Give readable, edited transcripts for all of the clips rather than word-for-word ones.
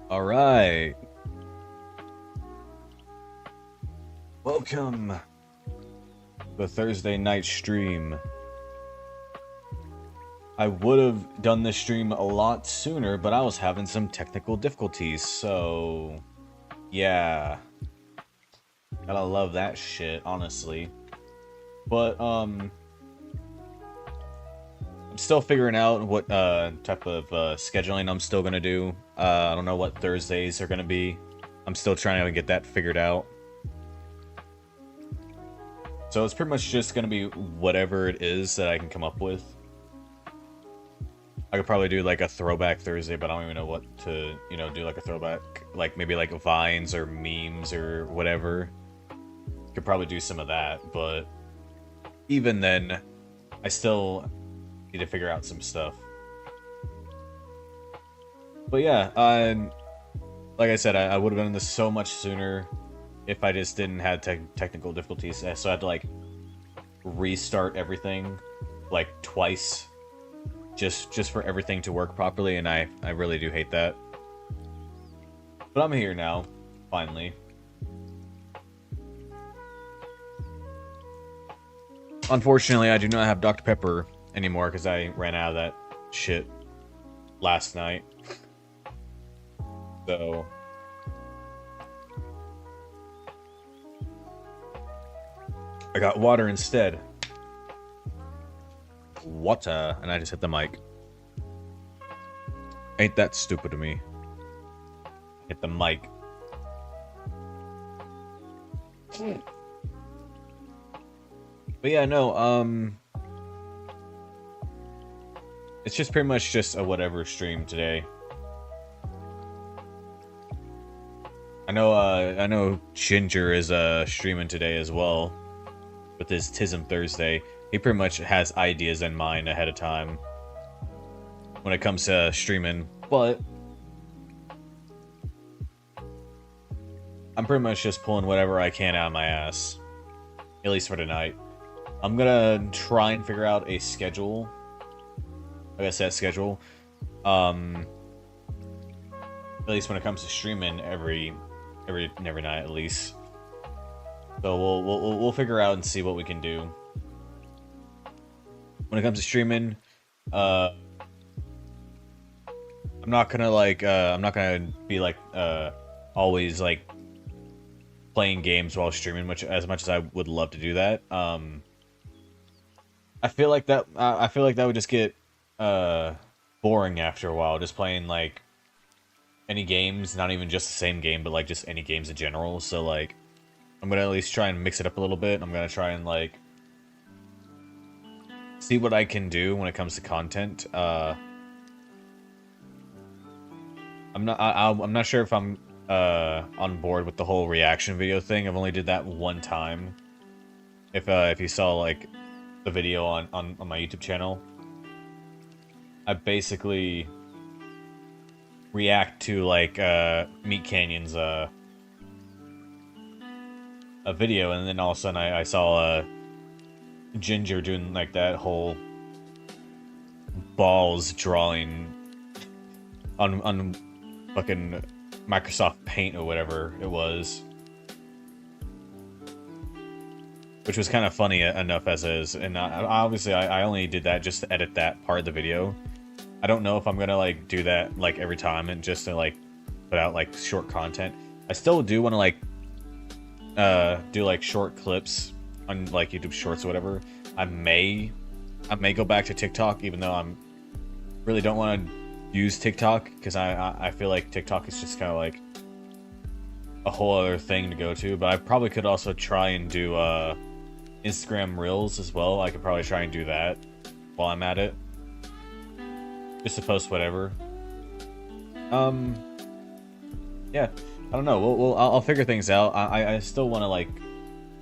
All right. Welcome to the Thursday night stream. I would have done this stream a lot sooner, but I was having some technical difficulties, so yeah. Gotta love that shit, honestly. But I'm still figuring out what type of scheduling I'm still gonna do. I don't know what Thursdays are gonna be. I'm still trying to get that figured out. So it's pretty much just gonna be whatever it is that I can come up with. I could probably do like a throwback Thursday, but I don't even know what to, do like a throwback, like maybe like vines or memes or whatever. Could probably do some of that, but even then, I still need to figure out some stuff. But yeah, like I said, I would have done this so much sooner if I just didn't have technical difficulties. So I had to like restart everything like twice just for everything to work properly, and I really do hate that. But I'm here now, finally. Unfortunately, I do not have Dr. Pepper anymore because I ran out of that shit last night. So I got water instead. Water, and I just hit the mic. Ain't that stupid of me? Hit the mic. But yeah, no, it's just pretty much just a whatever stream today. I know Ginger is streaming today as well with his Tism Thursday. He pretty much has ideas in mind ahead of time when it comes to streaming, but I'm pretty much just pulling whatever I can out of my ass, at least for tonight. I'm gonna try and figure out a schedule, like a set schedule, at least when it comes to streaming every night at least. So we'll figure out and see what we can do. When it comes to streaming, I'm not gonna be like always like playing games while streaming, as much as I would love to do that. I feel like that would just get boring after a while, just playing like any games, not even just the same game, but like just any games in general. So like I'm gonna at least try and mix it up a little bit. I'm gonna try and like see what I can do when it comes to content. I'm not sure if I'm on board with the whole reaction video thing. I've only did that one time. If you saw like the video on my YouTube channel, I basically react to like Meat Canyon's a video, and then all of a sudden I saw Ginger doing like that whole balls drawing on fucking Microsoft Paint or whatever it was, which was kind of funny enough as is. And obviously I only did that just to edit that part of the video. I don't know if I'm gonna like do that like every time and just to like put out like short content. I still do want to like do like short clips on like YouTube Shorts or whatever. I may go back to TikTok, even though I'm really don't want to use TikTok because I feel like TikTok is just kind of like a whole other thing to go to. But I probably could also try and do Instagram Reels as well. I could probably try and do that while I'm at it, just to post whatever. Yeah, I don't know. I'll figure things out. I still want to like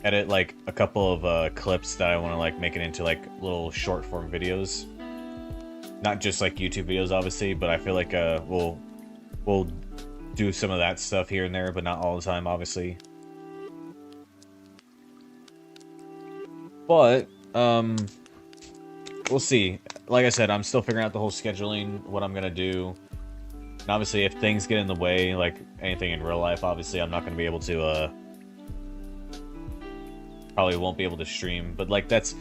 edit like a couple of clips that I want to like make it into like little short form videos, not just like YouTube videos, obviously. But I feel like we'll do some of that stuff here and there, but not all the time, obviously. But we'll see. Like I said, I'm still figuring out the whole scheduling, what I'm gonna do. And obviously, if things get in the way, like anything in real life, obviously, I'm not going to be able to, probably won't be able to stream. But, like, that's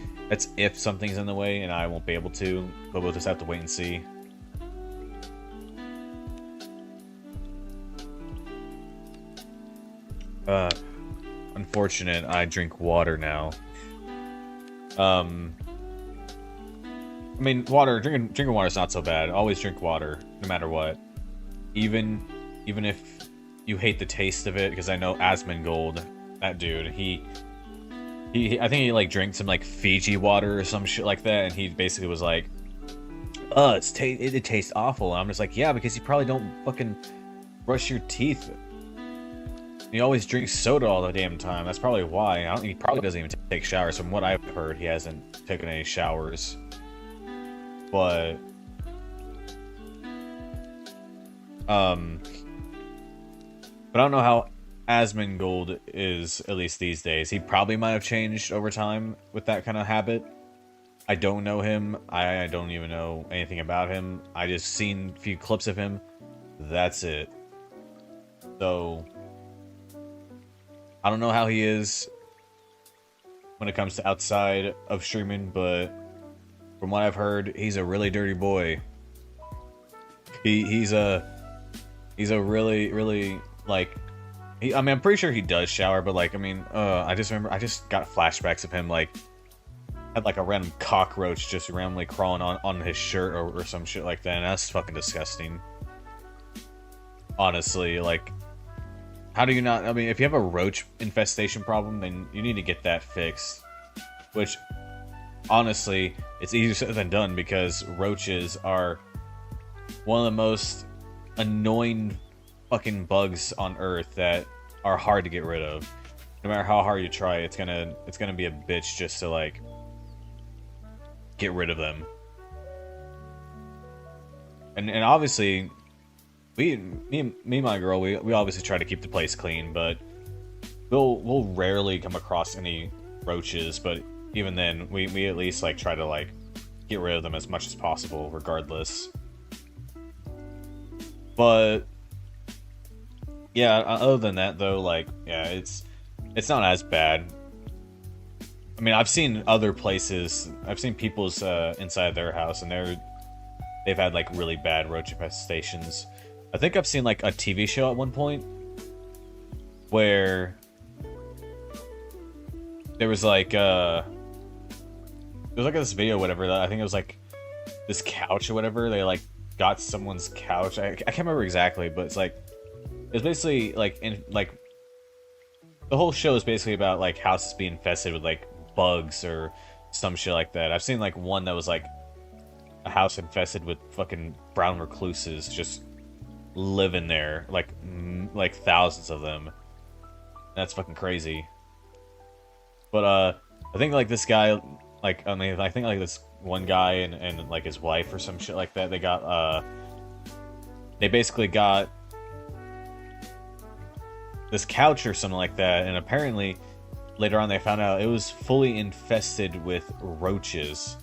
if something's in the way and I won't be able to. But we'll just have to wait and see. Unfortunate, I drink water now. I mean, drinking water is not so bad. Always drink water, no matter what. Even if you hate the taste of it, because I know Asmongold, that dude, he I think he like drank some like Fiji water or some shit like that, and he basically was like, it tastes awful. And I'm just like, yeah, because you probably don't fucking brush your teeth. He always drinks soda all the damn time. That's probably why. He probably doesn't even take showers. From what I've heard, he hasn't taken any showers. But I don't know how Asmongold is, at least these days. He probably might have changed over time with that kind of habit. I don't know him. I don't even know anything about him. I just seen a few clips of him. That's it. So I don't know how he is when it comes to outside of streaming, but from what I've heard, he's a really dirty boy. He's a really like, I mean, I'm pretty sure he does shower, but like, I mean, I just got flashbacks of him like had like a random cockroach just randomly crawling on his shirt or some shit like that, and that's fucking disgusting. Honestly, like, how do you not? I mean, if you have a roach infestation problem, then you need to get that fixed. Which, honestly, it's easier said than done, because roaches are one of the most annoying fucking bugs on Earth that are hard to get rid of. No matter how hard you try, it's gonna be a bitch just to like get rid of them. And obviously, me and my girl, we obviously try to keep the place clean, but we'll rarely come across any roaches. But even then, we at least like try to like get rid of them as much as possible, regardless. But yeah, other than that though, like, yeah, it's not as bad. I mean, I've seen other places. I've seen people's inside their house, and they've had like really bad roach infestations. I think I've seen like a TV show at one point where there was like this video or whatever. I think it was like this couch or whatever. They like got someone's couch. I can't remember exactly, but it's basically like the whole show is basically about like houses being infested with like bugs or some shit like that. I've seen like one that was like a house infested with fucking brown recluses just living there, like thousands of them. That's fucking crazy. But I think like this guy, like, I mean, I think like this one guy and like his wife or some shit like that, they basically got this couch or something like that, and apparently later on they found out it was fully infested with roaches.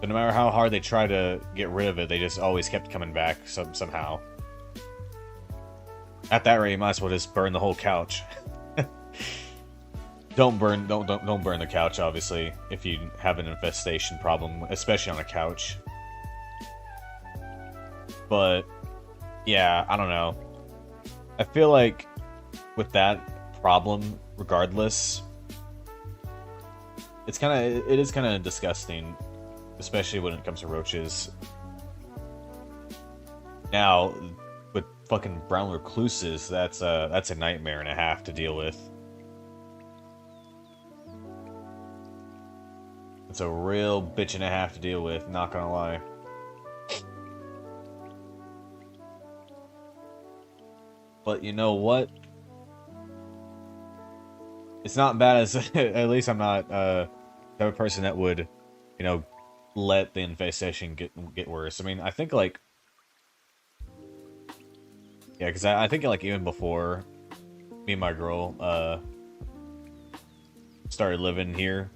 But no matter how hard they tried to get rid of it, they just always kept coming back somehow. At that rate, you might as well just burn the whole couch. Don't burn the couch, obviously, if you have an infestation problem, especially on a couch. But yeah, I don't know. I feel like with that problem, regardless, it is kind of disgusting, especially when it comes to roaches. Now, with fucking brown recluses, that's a nightmare and a half to deal with. It's a real bitch and a half to deal with, not gonna lie. But you know what? It's not bad as at least I'm not the type of person that would, you know, let the infestation get worse. I mean, I think like, yeah, because I think like even before me and my girl started living here,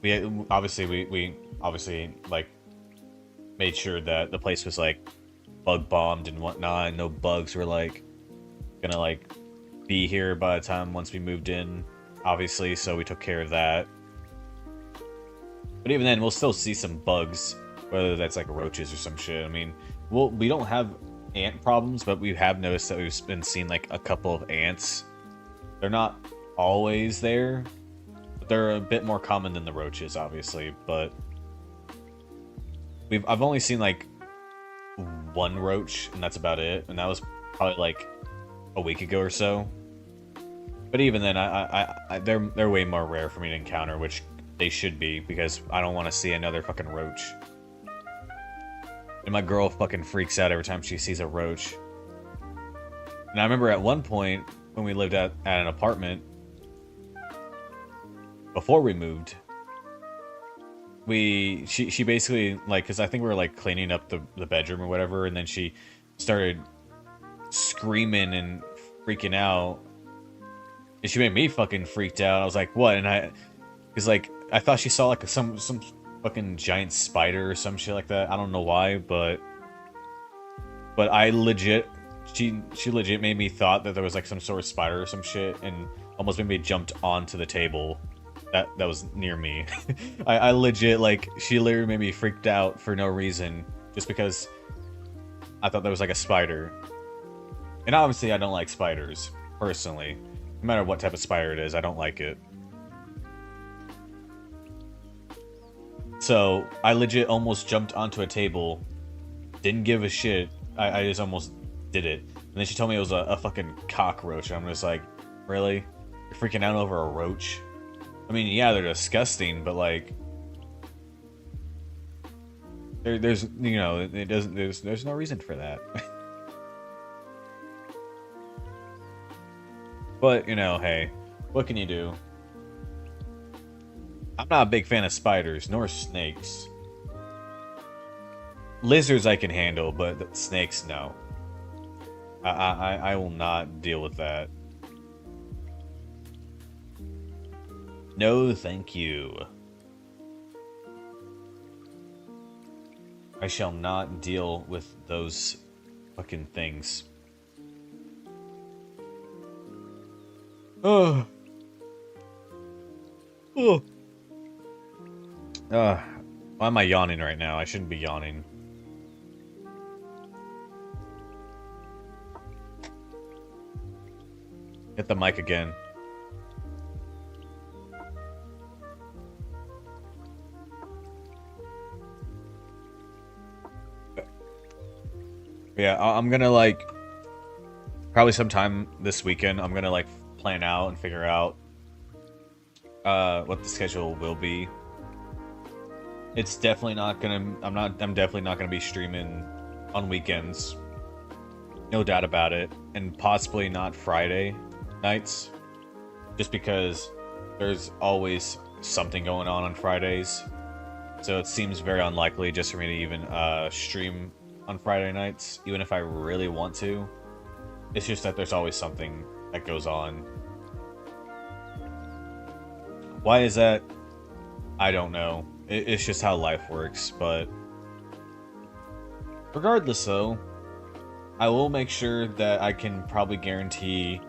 we obviously like made sure that the place was like bug bombed and whatnot, and no bugs were like gonna like be here by the time once we moved in, obviously, so we took care of that. But even then, we'll still see some bugs, whether that's like roaches or some shit. I mean, we don't have ant problems, but we have noticed that we've been seeing like a couple of ants. They're not always there, but they're a bit more common than the roaches, obviously. But I've only seen like one roach, and that's about it. And that was probably like a week ago or so. But even then, they're way more rare for me to encounter, which they should be, because I don't want to see another fucking roach. And my girl fucking freaks out every time she sees a roach. And I remember at one point when we lived at an apartment before we moved, she basically, like, because I think we were like cleaning up the bedroom or whatever, and then she started screaming and freaking out, and she made me fucking freaked out. I was like, what? And because like I thought she saw like some fucking giant spider or some shit like that. I don't know why, but I legit, she legit made me thought that there was like some sort of spider or some shit, and almost made me jumped onto the table that was near me. I legit, like, she literally made me freaked out for no reason, just because I thought there was like a spider. And obviously I don't like spiders, personally. No matter what type of spider it is, I don't like it. So, I legit almost jumped onto a table, didn't give a shit, I just almost did it. And then she told me it was a fucking cockroach, and I'm just like, really? You're freaking out over a roach? I mean, yeah, they're disgusting, but like, there's, you know, it doesn't, there's no reason for that. But, you know, hey, what can you do? I'm not a big fan of spiders, nor snakes. Lizards I can handle, but snakes, no. I will not deal with that. No, thank you. I shall not deal with those fucking things. Oh. Oh. Why am I yawning right now? I shouldn't be yawning. Hit the mic again. Yeah, I'm gonna, like, probably sometime this weekend, I'm gonna, like, plan out and figure out what the schedule will be. It's definitely not gonna, I'm definitely not gonna be streaming on weekends. No doubt about it. And possibly not Friday nights. Just because there's always something going on Fridays. So it seems very unlikely just for me to even stream on Friday nights, even if I really want to. It's just that there's always something that goes on. Why is that? I don't know. It's just how life works, but regardless though, I will make sure that I can probably guarantee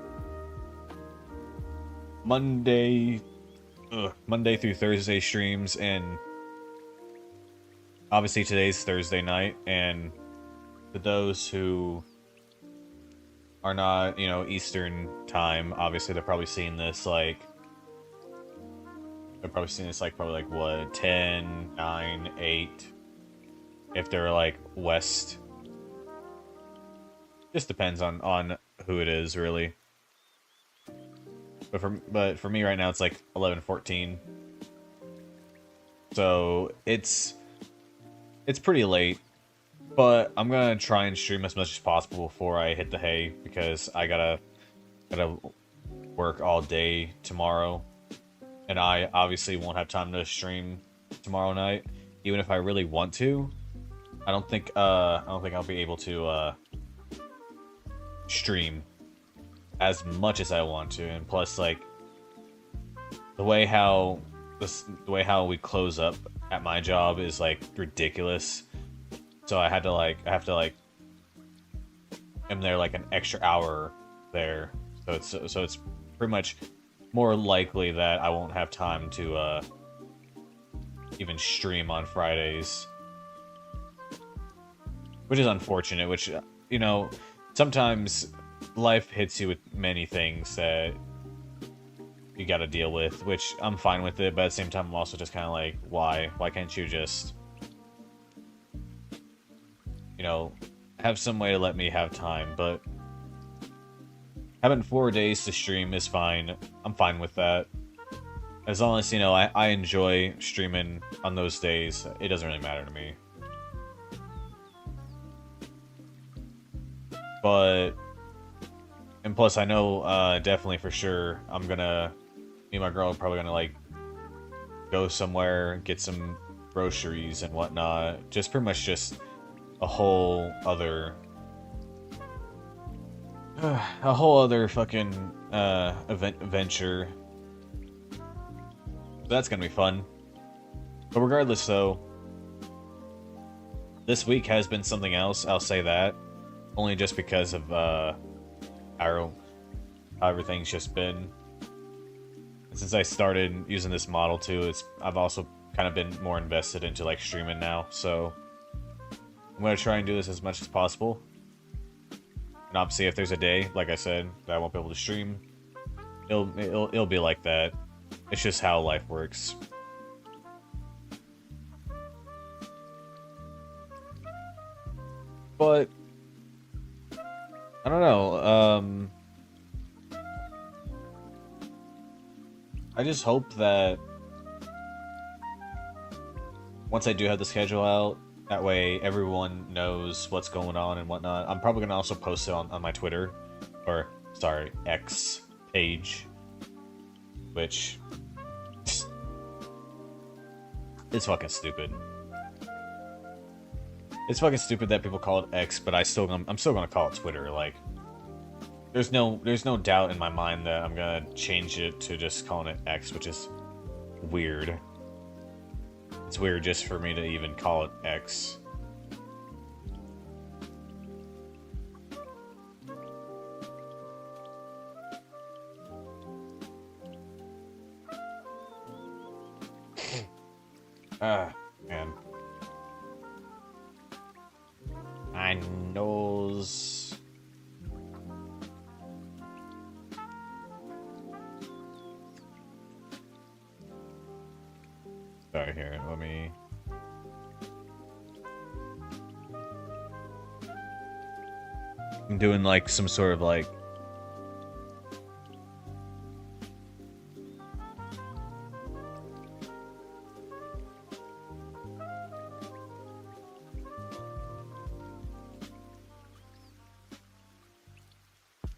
Monday through Thursday streams, and obviously today's Thursday night, and for those who are not, you know, Eastern time, obviously they're probably seeing this like, probably like what, 10, 9, 8, if they're like West. Just depends on who it is, really. But for me right now, it's like 11:14. So it's pretty late. But I'm gonna try and stream as much as possible before I hit the hay, because I gotta work all day tomorrow, and I obviously won't have time to stream tomorrow night, even if I really want to. I don't think I'll be able to stream as much as I want to, and plus, like, the way how we close up at my job is like ridiculous. So I have to am there like an extra hour there. So it's pretty much more likely that I won't have time to even stream on Fridays. Which is unfortunate, which, you know, sometimes life hits you with many things that you gotta deal with, which I'm fine with it, but at the same time, I'm also just kind of like, why? Why can't you just, you know, have some way to let me have time? But having 4 days to stream is fine. I'm fine with that. As long as, you know, I enjoy streaming on those days, it doesn't really matter to me. But, and plus I know, definitely for sure, me and my girl are probably gonna, like, go somewhere, get some groceries and whatnot. Just pretty much just a whole other, fucking, adventure. That's gonna be fun. But regardless, though, this week has been something else, I'll say that. Only just because of, how everything's just been. And since I started using this model too, I've also kind of been more invested into like streaming now, so I'm gonna try and do this as much as possible. And obviously, if there's a day, like I said, that I won't be able to stream, it'll be like that. It's just how life works. But I don't know. I just hope that once I do have the schedule out, that way everyone knows what's going on and whatnot. I'm probably gonna also post it on my Twitter, or sorry, X page, which is fucking stupid. It's fucking stupid that people call it X, but I'm still gonna call it Twitter. Like, there's no doubt in my mind that I'm gonna change it to just calling it X, which is weird. It's weird just for me to even call it X. Man. My nose. Sorry, here, let me... I'm doing like some sort of like...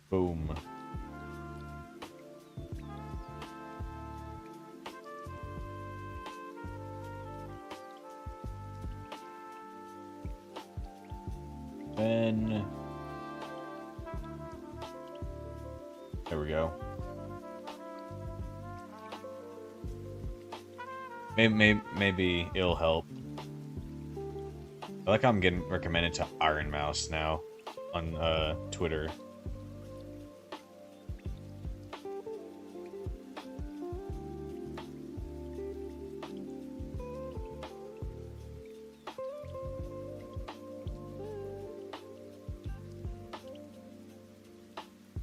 Boom. Then... There we go. Maybe it'll help. I like how I'm getting recommended to Iron Mouse now on Twitter.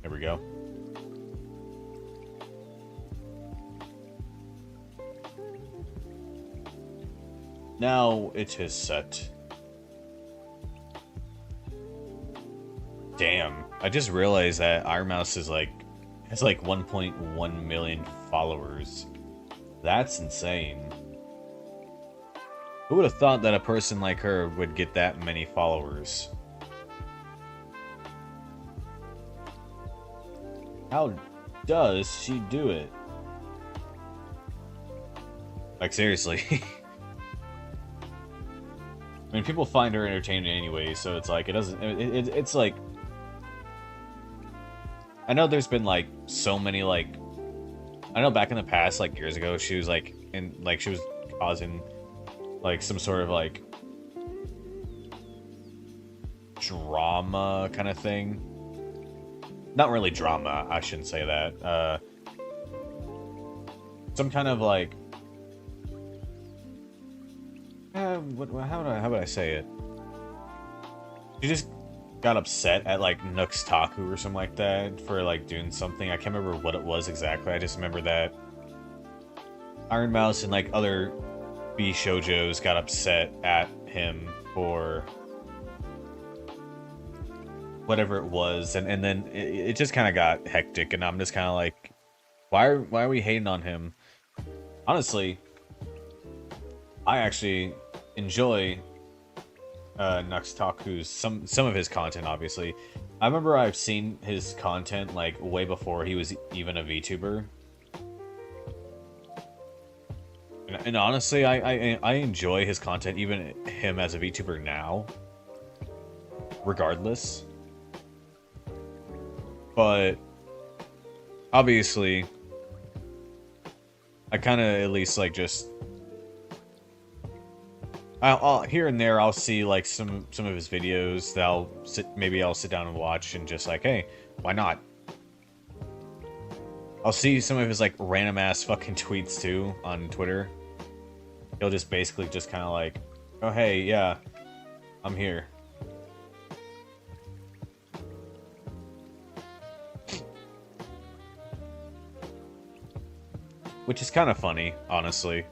There we go. Now it is set. Damn, I just realized that Iron Mouse has like 1.1 million followers. That's insane. Who would have thought that a person like her would get that many followers? How does she do it? Like, seriously. I mean, people find her entertaining anyway, so it's like, it's like... I know there's been, like, so many, like... I know back in the past, like, years ago, she was, like, she was causing, like, some sort of, like... drama kind of thing. Not really drama, I shouldn't say that. Some kind of like, how would I say it? She just got upset at like Nux Taku or something like that for like doing something. I can't remember what it was exactly. I just remember that Iron Mouse and like other B shoujos got upset at him for whatever it was, and then it just kind of got hectic, and I'm just kind of like, why are we hating on him? Honestly, I actually enjoy Nux Taku's some of his content. Obviously, I remember I've seen his content like way before he was even a VTuber, and honestly, I enjoy his content, even him as a VTuber now, regardless. But obviously, I kind of at least like just I'll here and there I'll see like some of his videos that I'll sit down and watch and just like, hey, why not? I'll see some of his like random ass fucking tweets too on Twitter. He'll just basically just kind of like, oh hey, yeah, I'm here. Which is kind of funny, honestly.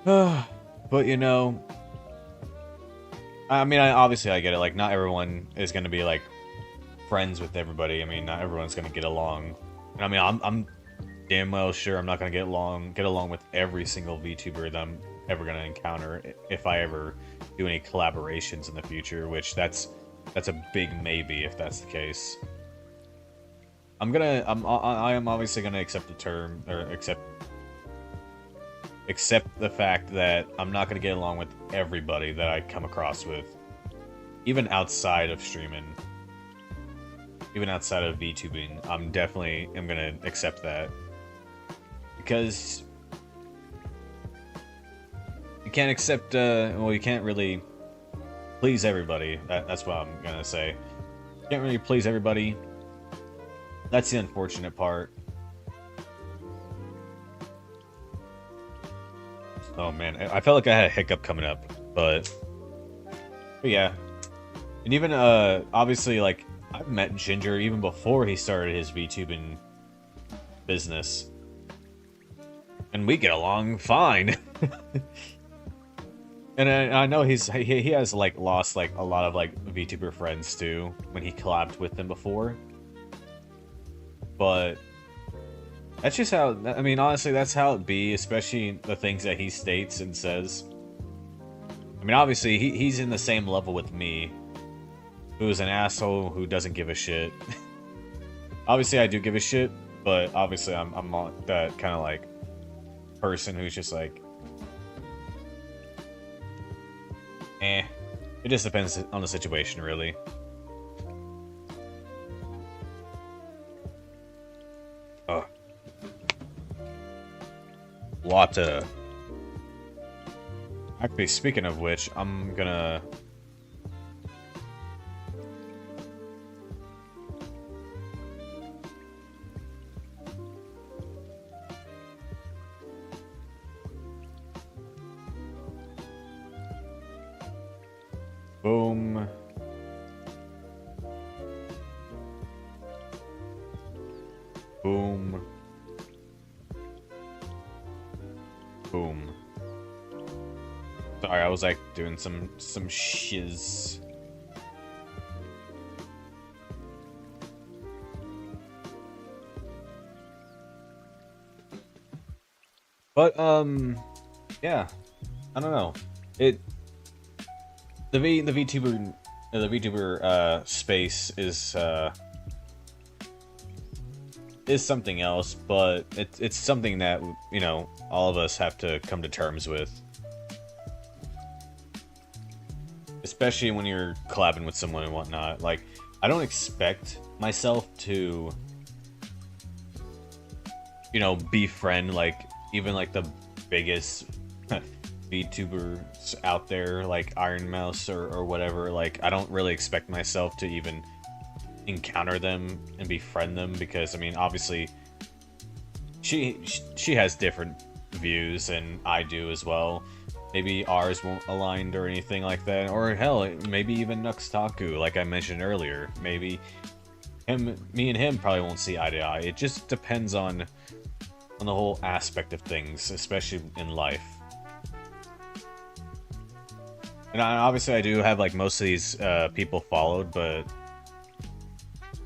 But you know, I mean, obviously I get it. Like, not everyone is going to be like friends with everybody. I mean, not everyone's going to get along. And I mean, I'm damn well sure I'm not going to get along with every single VTuber that I'm ever going to encounter if I ever do any collaborations in the future. Which that's a big maybe if that's the case. I am obviously gonna accept the term, or accept the fact that I'm not gonna get along with everybody that I come across with, even outside of streaming, even outside of VTubing. I'm gonna accept that, because you can't accept. Well, you can't really please everybody. That's what I'm gonna say. You can't really please everybody. That's the unfortunate part. Oh man, I felt like I had a hiccup coming up, but yeah. And even obviously, like, I've met Ginger even before he started his VTubing business, and we get along fine. And I know he has like lost like a lot of like VTuber friends too when he collabed with them before. But that's just how, I mean, honestly, that's how it be, especially the things that he states and says. I mean, obviously, he's in the same level with me, who's an asshole who doesn't give a shit. Obviously, I do give a shit, but obviously, I'm not that kind of, like, person who's just like, eh. It just depends on the situation, really. Lotta. Actually, speaking of which, I'm gonna... Boom. Boom. Boom. Sorry, I was like doing some shiz. But yeah, I don't know. The VTuber space is something else, but it's something that, you know, all of us have to come to terms with. Especially when you're collabing with someone and whatnot. Like, I don't expect myself to, you know, befriend, like, even, like, the biggest VTubers out there, like Iron Mouse or whatever. Like, I don't really expect myself to even encounter them and befriend them, because, I mean, obviously, she has different views, and I do as well. Maybe ours won't align or anything like that, or hell, maybe even Nuxtaku, like I mentioned earlier. Maybe me and him probably won't see eye to eye. It just depends on the whole aspect of things, especially in life. And obviously I do have like most of these people followed, but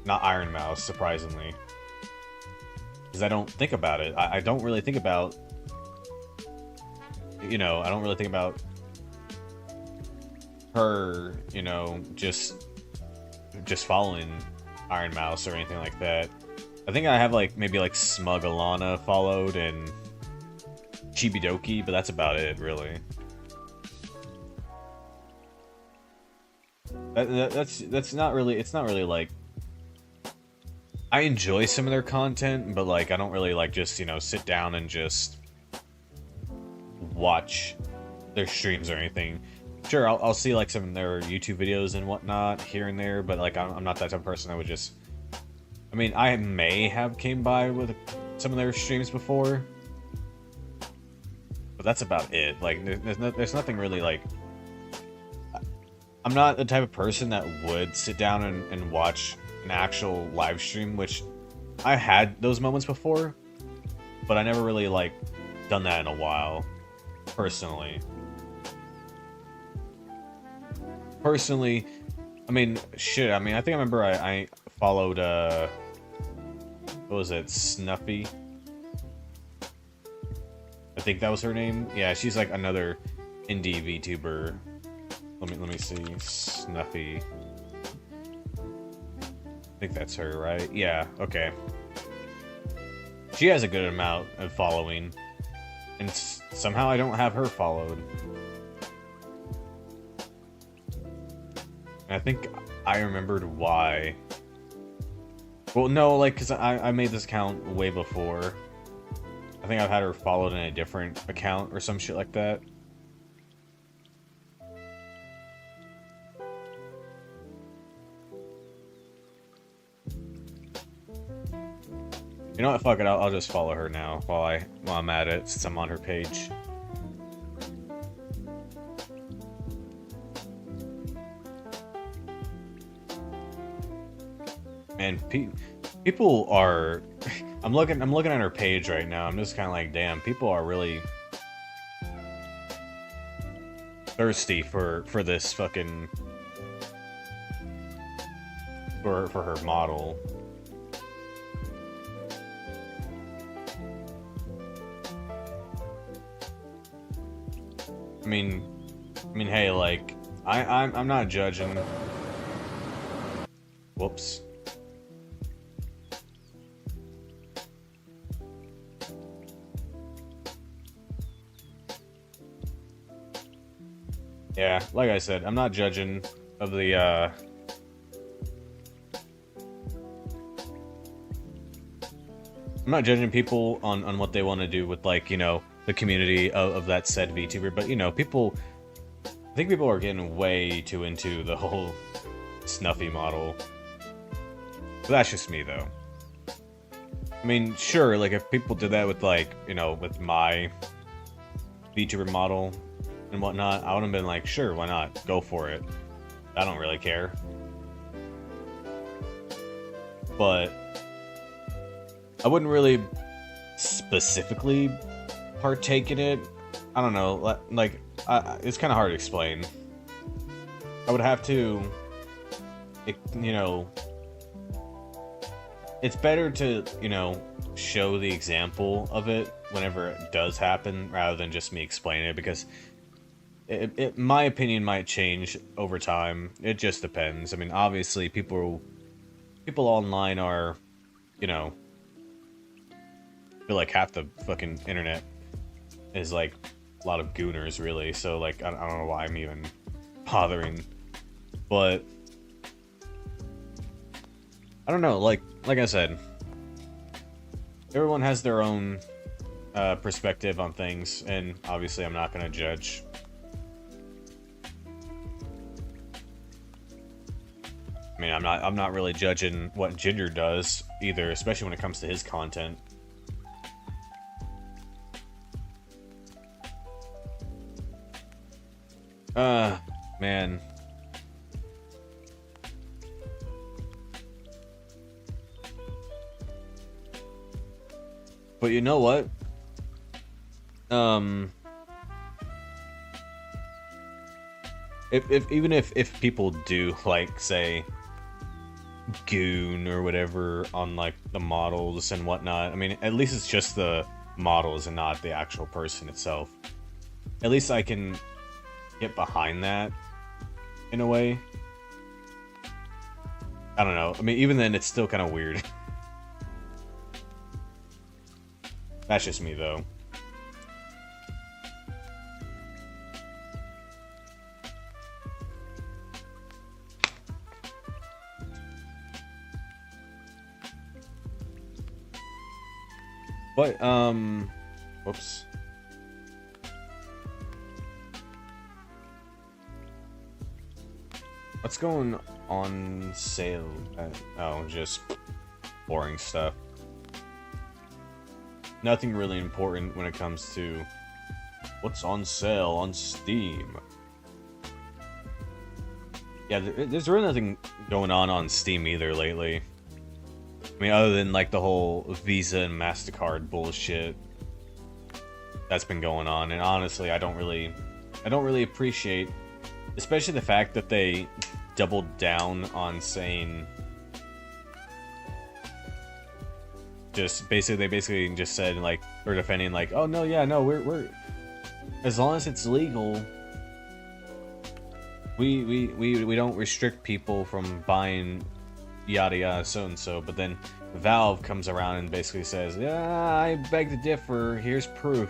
not Iron Mouse, surprisingly. Because I don't think about it. I don't really think about, you know, I don't really think about her, you know, just following Iron Mouse or anything like that. I think I have like maybe like Smug Alana followed and Chibidoki, but that's about it, really. That's not really, it's not really like, I enjoy some of their content, but like I don't really like just, you know, sit down and just watch their streams or anything. Sure, I'll see like some of their YouTube videos and whatnot here and there, but like I'm not that type of person. I would just, I mean, I may have came by with some of their streams before, but that's about it. Like there's nothing really like, I'm not the type of person that would sit down and watch an actual live stream, which I had those moments before, but I never really like done that in a while, personally. I mean, shit, I mean, I think I remember I followed, what was it, Snuffy? I think that was her name. Yeah, she's like another indie VTuber. Let me see, Snuffy. I think that's her, right? Yeah, okay. She has a good amount of following, and somehow I don't have her followed. And I think I remembered why. Well, no, like, because I made this account way before. I think I've had her followed in a different account or some shit like that. You know what? Fuck it. I'll just follow her now while I'm at it, since I'm on her page. Man, people are. I'm looking at her page right now. I'm just kind of like, damn. People are really thirsty for this fucking for her model. I mean, hey, like, I'm not judging. Whoops. Yeah, like I said, I'm not judging of the, I'm not judging people on what they want to do with, like, you know, the community of that said VTuber, but, you know, I think people are getting way too into the whole Snuffy model. But that's just me, though. I mean, sure, like, if people did that with, like, you know, with my VTuber model and whatnot, I would have been like, sure, why not? Go for it. I don't really care. But I wouldn't really specifically partake in it. I don't know, like, it's kind of hard to explain. I would have to, you know, it's better to, you know, show the example of it whenever it does happen, rather than just me explaining it, because my opinion might change over time. It just depends. I mean, obviously, people online are, you know, I feel like half the fucking internet is like a lot of gooners, really. So, like, I don't know why I'm even bothering, but I don't know. Like I said, everyone has their own perspective on things, and obviously I'm not gonna judge. I mean, I'm not really judging what Ginger does either, especially when it comes to his content. Man. But you know what? If people do, like, say, goon or whatever on, like, the models and whatnot, I mean, at least it's just the models and not the actual person itself. At least I can get behind that in a way. I don't know. I mean, even then, it's still kind of weird. That's just me, though. But, whoops. What's going on sale? Oh, just boring stuff. Nothing really important when it comes to what's on sale on Steam. Yeah, there's really nothing going on Steam either lately. I mean, other than like the whole Visa and MasterCard bullshit that's been going on, and honestly, I don't really appreciate, especially the fact that they doubled down on saying, they basically just said, like, or defending, like, oh no, yeah, no, we're as long as it's legal, we don't restrict people from buying yada yada so and so. But then Valve comes around and basically says, yeah, I beg to differ, here's proof.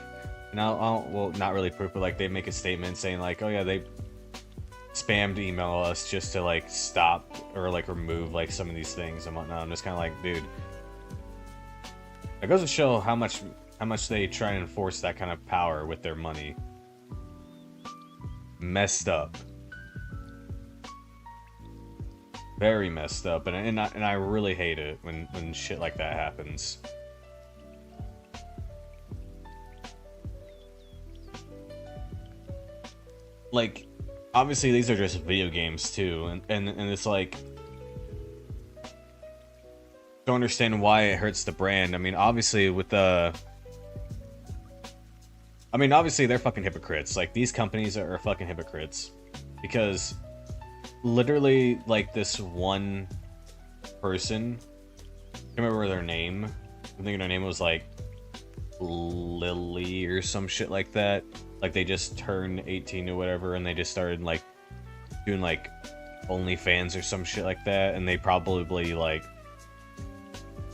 And well, not really proof, but like they make a statement saying like, oh yeah, they spammed email us just to like stop or like remove like some of these things and whatnot. I'm just kind of like, dude, it goes to show how much they try and enforce that kind of power with their money. Messed up. Very messed up, and I really hate it when shit like that happens. Like, obviously these are just video games too, and it's like, don't understand why it hurts the brand. I mean, obviously obviously they're fucking hypocrites. Like, these companies are fucking hypocrites, because literally, like, this one person, I can't remember their name. I think their name was like Lily or some shit like that. Like, they just turned 18 or whatever, and they just started like doing like OnlyFans or some shit like that, and they probably like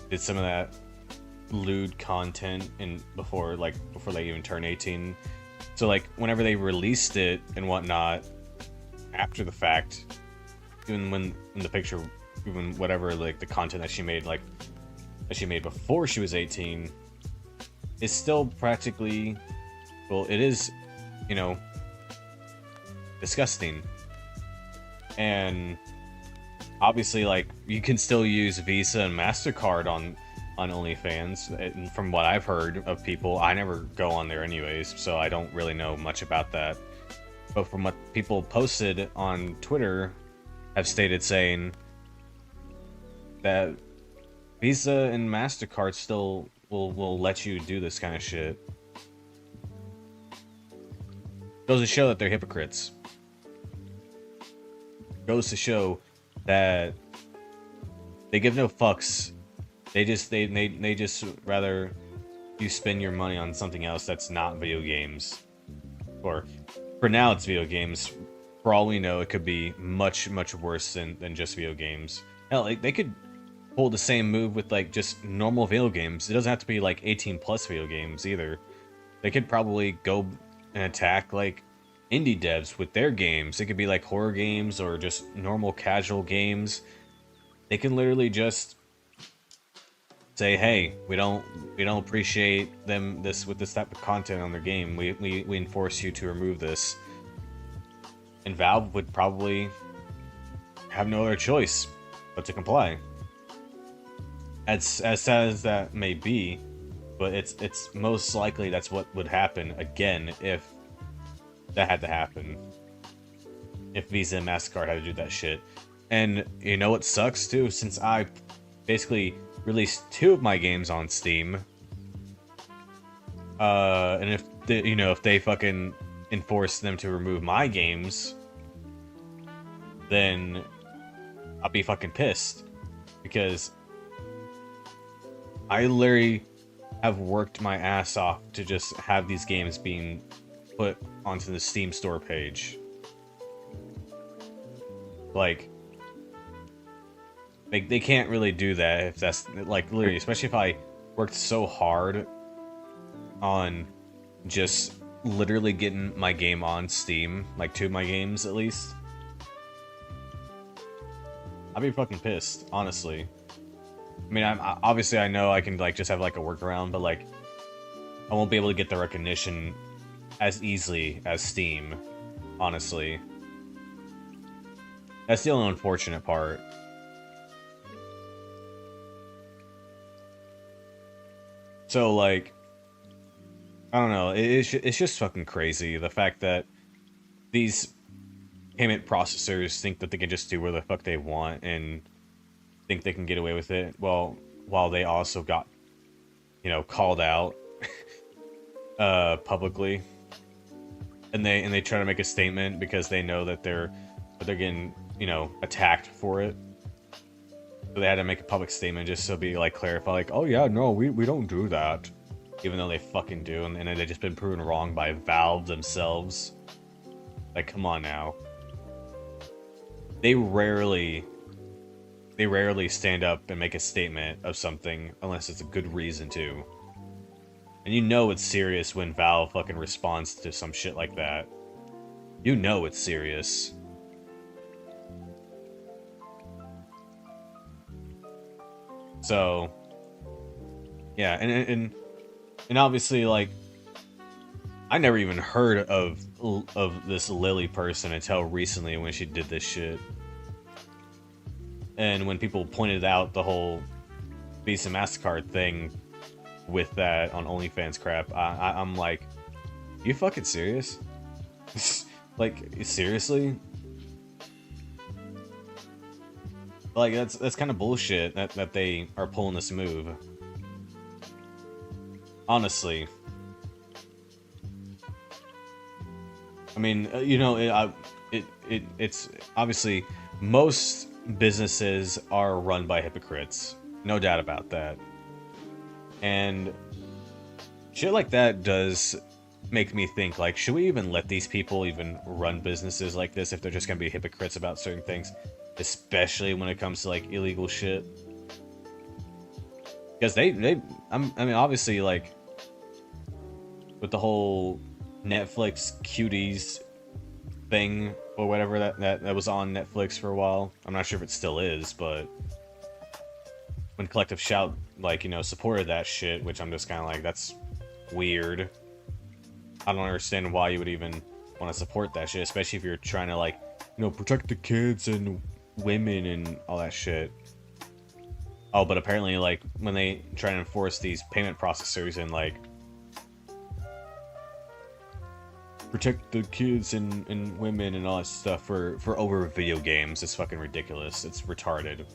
did some of that lewd content before they even turned 18. So like whenever they released it and whatnot after the fact, even when the picture, even whatever, like the content that she made, like that she made before she was 18, is still practically, well, it is, you know, disgusting. And obviously, like, you can still use Visa and MasterCard on OnlyFans, and from what I've heard of people. I never go on there anyways, so I don't really know much about that. But from what people posted on Twitter have stated, saying that Visa and MasterCard still will let you do this kind of shit. Goes to show that they're hypocrites. Goes to show that they give no fucks. They just rather you spend your money on something else that's not video games. Or for now it's video games. For all we know, it could be much worse than just video games. Hell, like, they could pull the same move with like just normal video games. It doesn't have to be like 18 plus video games either. They could probably go and attack like indie devs with their games. It could be like horror games or just normal casual games. They can literally just say, hey, we don't appreciate them with this type of content on their game. We enforce you to remove this. And Valve would probably have no other choice but to comply. As sad as that may be, but it's most likely that's what would happen again if that had to happen. If Visa and MasterCard had to do that shit. And you know what sucks too? Since I basically released 2 of my games on Steam, and if they fucking enforce them to remove my games, then I'll be fucking pissed, because I literally have worked my ass off to just have these games being put onto the Steam store page. Like, they can't really do that if that's, like, literally, especially if I worked so hard on just literally getting my game on Steam, like 2 of my games at least. I'd be fucking pissed, honestly. I mean, obviously I know I can, like, just have, like, a workaround, but, like, I won't be able to get the recognition as easily as Steam, honestly. That's the only unfortunate part. So, like, I don't know, it's just fucking crazy, the fact that these payment processors think that they can just do where the fuck they want and think they can get away with it, well, while they also got, called out publicly, and they try to make a statement because they know that they're getting, attacked for it. So they had to make a public statement just to be, like, clarify, like, oh yeah, no, we don't do that, even though they fucking do, and they've just been proven wrong by Valve themselves. Like, come on now. They rarely stand up and make a statement of something unless it's a good reason to. And you know it's serious when Valve fucking responds to some shit like that. You know it's serious. So, yeah, and obviously, like, I never even heard of this Lily person until recently when she did this shit. And when people pointed out the whole Visa MasterCard thing with that on OnlyFans crap, I'm like, you fucking serious? Like, seriously? Like, that's kind of bullshit that they are pulling this move. Honestly. I mean, it's obviously most businesses are run by hypocrites, no doubt about that. And shit like that does make me think, like, should we even let these people even run businesses like this if they're just gonna be hypocrites about certain things, especially when it comes to, like, illegal shit? Because I mean, obviously, like, with the whole Netflix cuties thing or whatever that was on Netflix for a while. I'm not sure if it still is, but when Collective Shout, like, supported that shit, which I'm just kind of like, that's weird. I don't understand why you would even want to support that shit, especially if you're trying to, like, protect the kids and women and all that shit. Oh, but apparently, like, when they try to enforce these payment processors and, like, protect the kids and women and all that stuff for over video games, it's fucking ridiculous. It's retarded.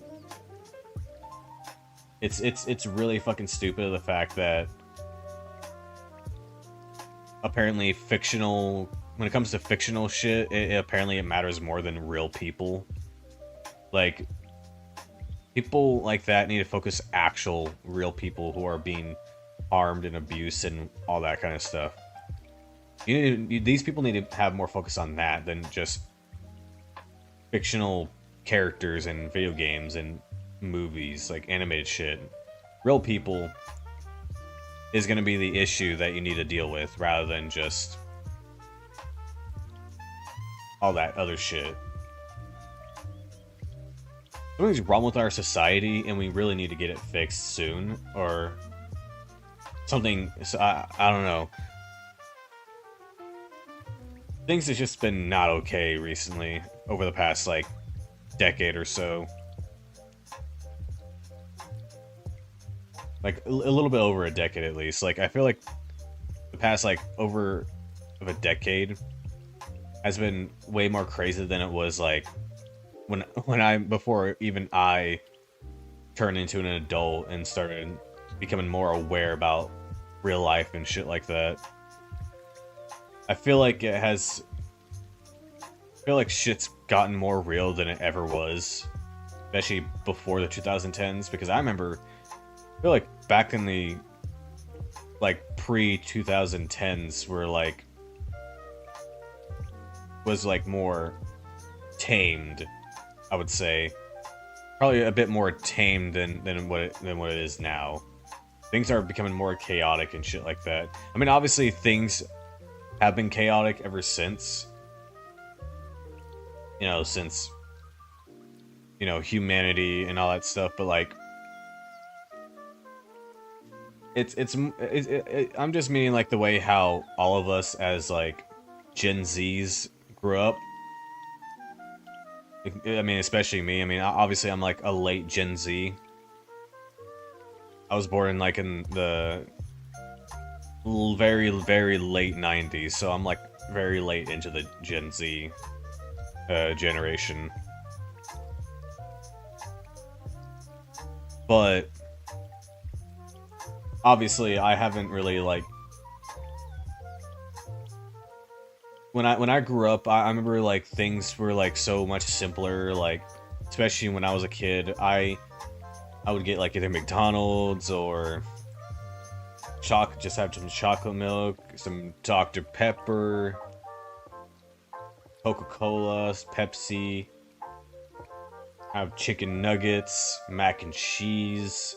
It's really fucking stupid, the fact that apparently when it comes to fictional shit, apparently it matters more than real people. Like, people like that need to focus actual real people who are being harmed and abused and all that kind of stuff. These people need to have more focus on that than just fictional characters in video games and movies, like animated shit. Real people is going to be the issue that you need to deal with, rather than just all that other shit. something's wrong with our society, and we really need to get it fixed soon, or something. So I don't know. Things have just been not okay recently over the past like decade or so. Like a little bit over a decade at least. Like I feel like the past like over of a decade has been way more crazy than it was like before even I turned into an adult and started becoming more aware about real life and shit like that. I feel like shit's gotten more real than it ever was, especially before the 2010s, because I feel like back in the like pre-2010s was like more tamed, I would say. Probably a bit more tamed than what it is now. Things are becoming more chaotic and shit like that. I mean, obviously things have been chaotic ever since. Since humanity and all that stuff, but like I'm just meaning like the way how all of us as like Gen Zs grew up. I mean, especially me. I mean, obviously I'm like a late Gen Z. I was born like in the very, very late 90s, so I'm like very late into the Gen Z generation. But obviously I haven't really like when I grew up, I remember like things were like so much simpler, like especially when I was a kid. I would get like either McDonald's or just have some chocolate milk, some Dr. Pepper, Coca-Cola, Pepsi, have chicken nuggets, mac and cheese,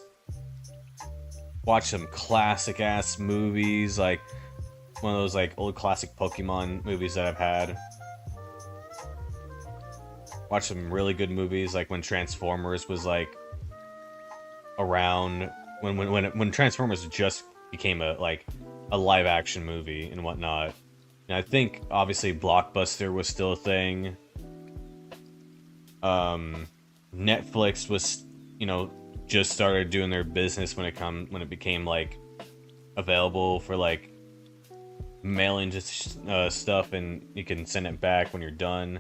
watch some classic ass movies, like one of those like old classic Pokemon movies that I've had. Watch some really good movies, like when Transformers was like around, when Transformers just became a live action movie and whatnot. And I think obviously Blockbuster was still a thing. Netflix was, just started doing their business when it became like available for like mailing just stuff, and you can send it back when you're done.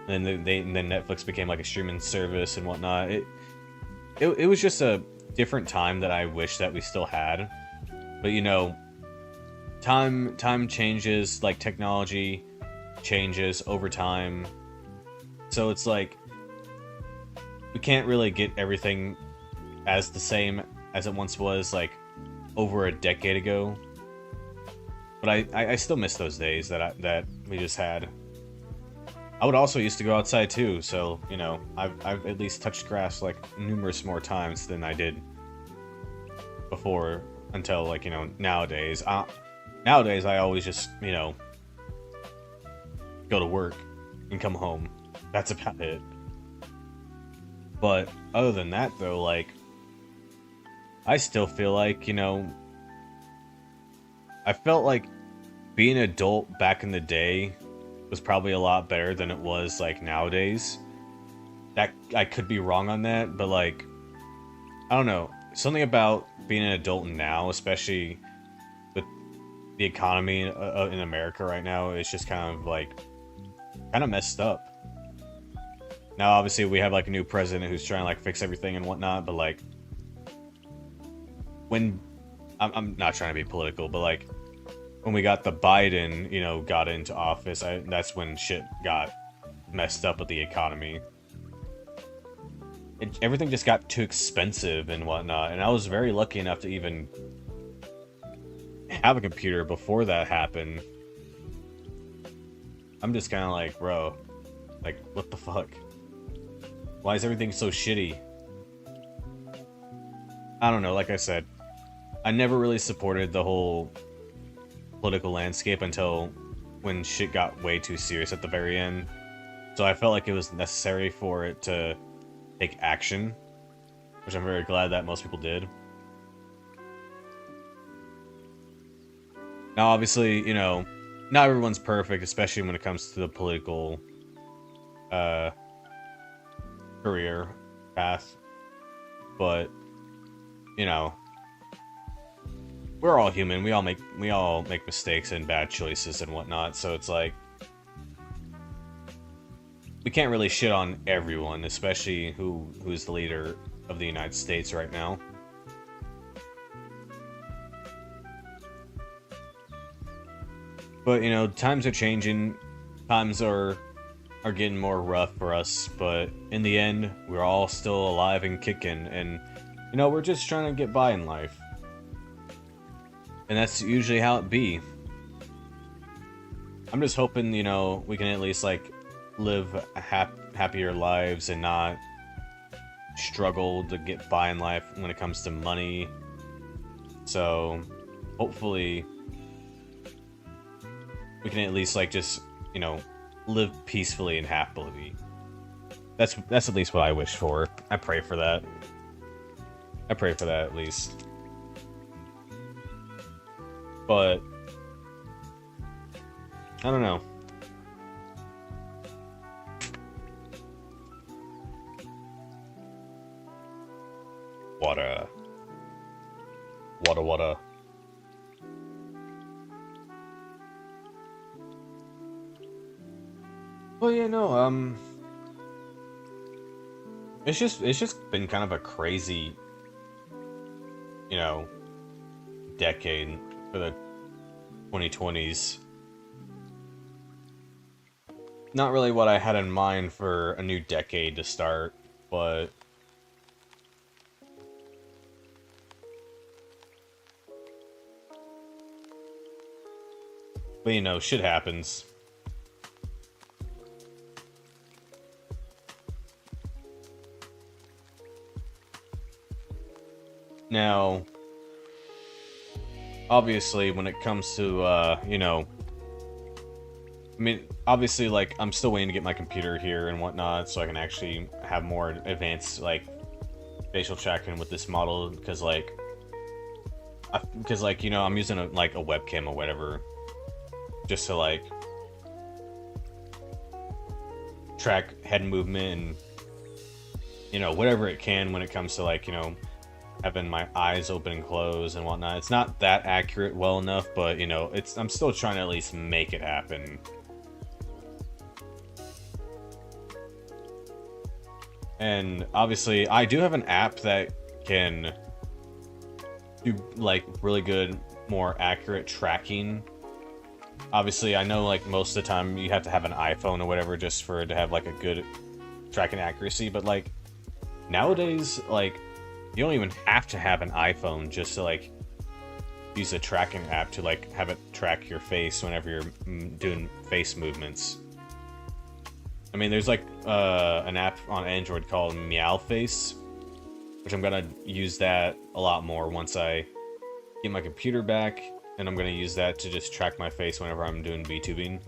And then Netflix became like a streaming service and whatnot. It was just a different time that I wish that we still had. But time changes, like technology changes over time. So it's like we can't really get everything as the same as it once was like over a decade ago. But I still miss those days that we just had. I would also used to go outside too, so I've at least touched grass like numerous more times than I did before, until like nowadays. Nowadays I always just go to work and come home. That's about it. But other than that though, like I still feel like I felt like being an adult back in the day was probably a lot better than it was like nowadays. That I could be wrong on that, but like I don't know, something about being an adult now, especially with the economy in America right now, is just kind of messed up. Now obviously we have like a new president who's trying to like fix everything and whatnot, but like when I'm not trying to be political, but like when we got the Biden, got into office, that's when shit got messed up with the economy. Everything just got too expensive and whatnot, and I was very lucky enough to even have a computer before that happened. I'm just kind of like, bro, like, what the fuck? Why is everything so shitty? I don't know, like I said, I never really supported the whole political landscape until when shit got way too serious at the very end. So I felt like it was necessary for take action, which I'm very glad that most people did. Now, obviously, you know, not everyone's perfect, especially when it comes to the political career path. But, you know, we're all human. We all make mistakes and bad choices and whatnot. So it's like we can't really shit on everyone, especially who's the leader of the United States right now. But, you know, times are changing. Times are getting more rough for us, but in the end, we're all still alive and kicking, and, you know, we're just trying to get by in life. And that's usually how it be. I'm just hoping, you know, we can at least, like, live happier lives and not struggle to get by in life when it comes to money. So, hopefully, we can at least, like, just, you know, live peacefully and happily. That's at least what I wish for. I pray for that. I pray for that, at least. But I don't know. Water. Water. Well, yeah, no, it's just been kind of a crazy, you know, decade for the 2020s. Not really what I had in mind for a new decade to start, but you know, shit happens. Now, obviously, when it comes to, you know, I mean, obviously, like, I'm still waiting to get my computer here and whatnot, so I can actually have more advanced, like, facial tracking with this model, because, like, you know, I'm using, a webcam or whatever, just to, like, track head movement and, you know, whatever it can when it comes to, like, you know, having my eyes open and closed and whatnot. It's not that accurate well enough, but, you know, I'm still trying to at least make it happen. And obviously, I do have an app that can do, like, really good, more accurate tracking. Obviously, I know, like, most of the time you have to have an iPhone or whatever just for it to have, like, a good tracking accuracy, but, like, nowadays, like, you don't even have to have an iPhone just to, like, use a tracking app to, like, have it track your face whenever you're doing face movements. I mean, there's, like, an app on Android called Meow Face, which I'm gonna use that a lot more once I get my computer back, and I'm gonna use that to just track my face whenever I'm doing VTubing.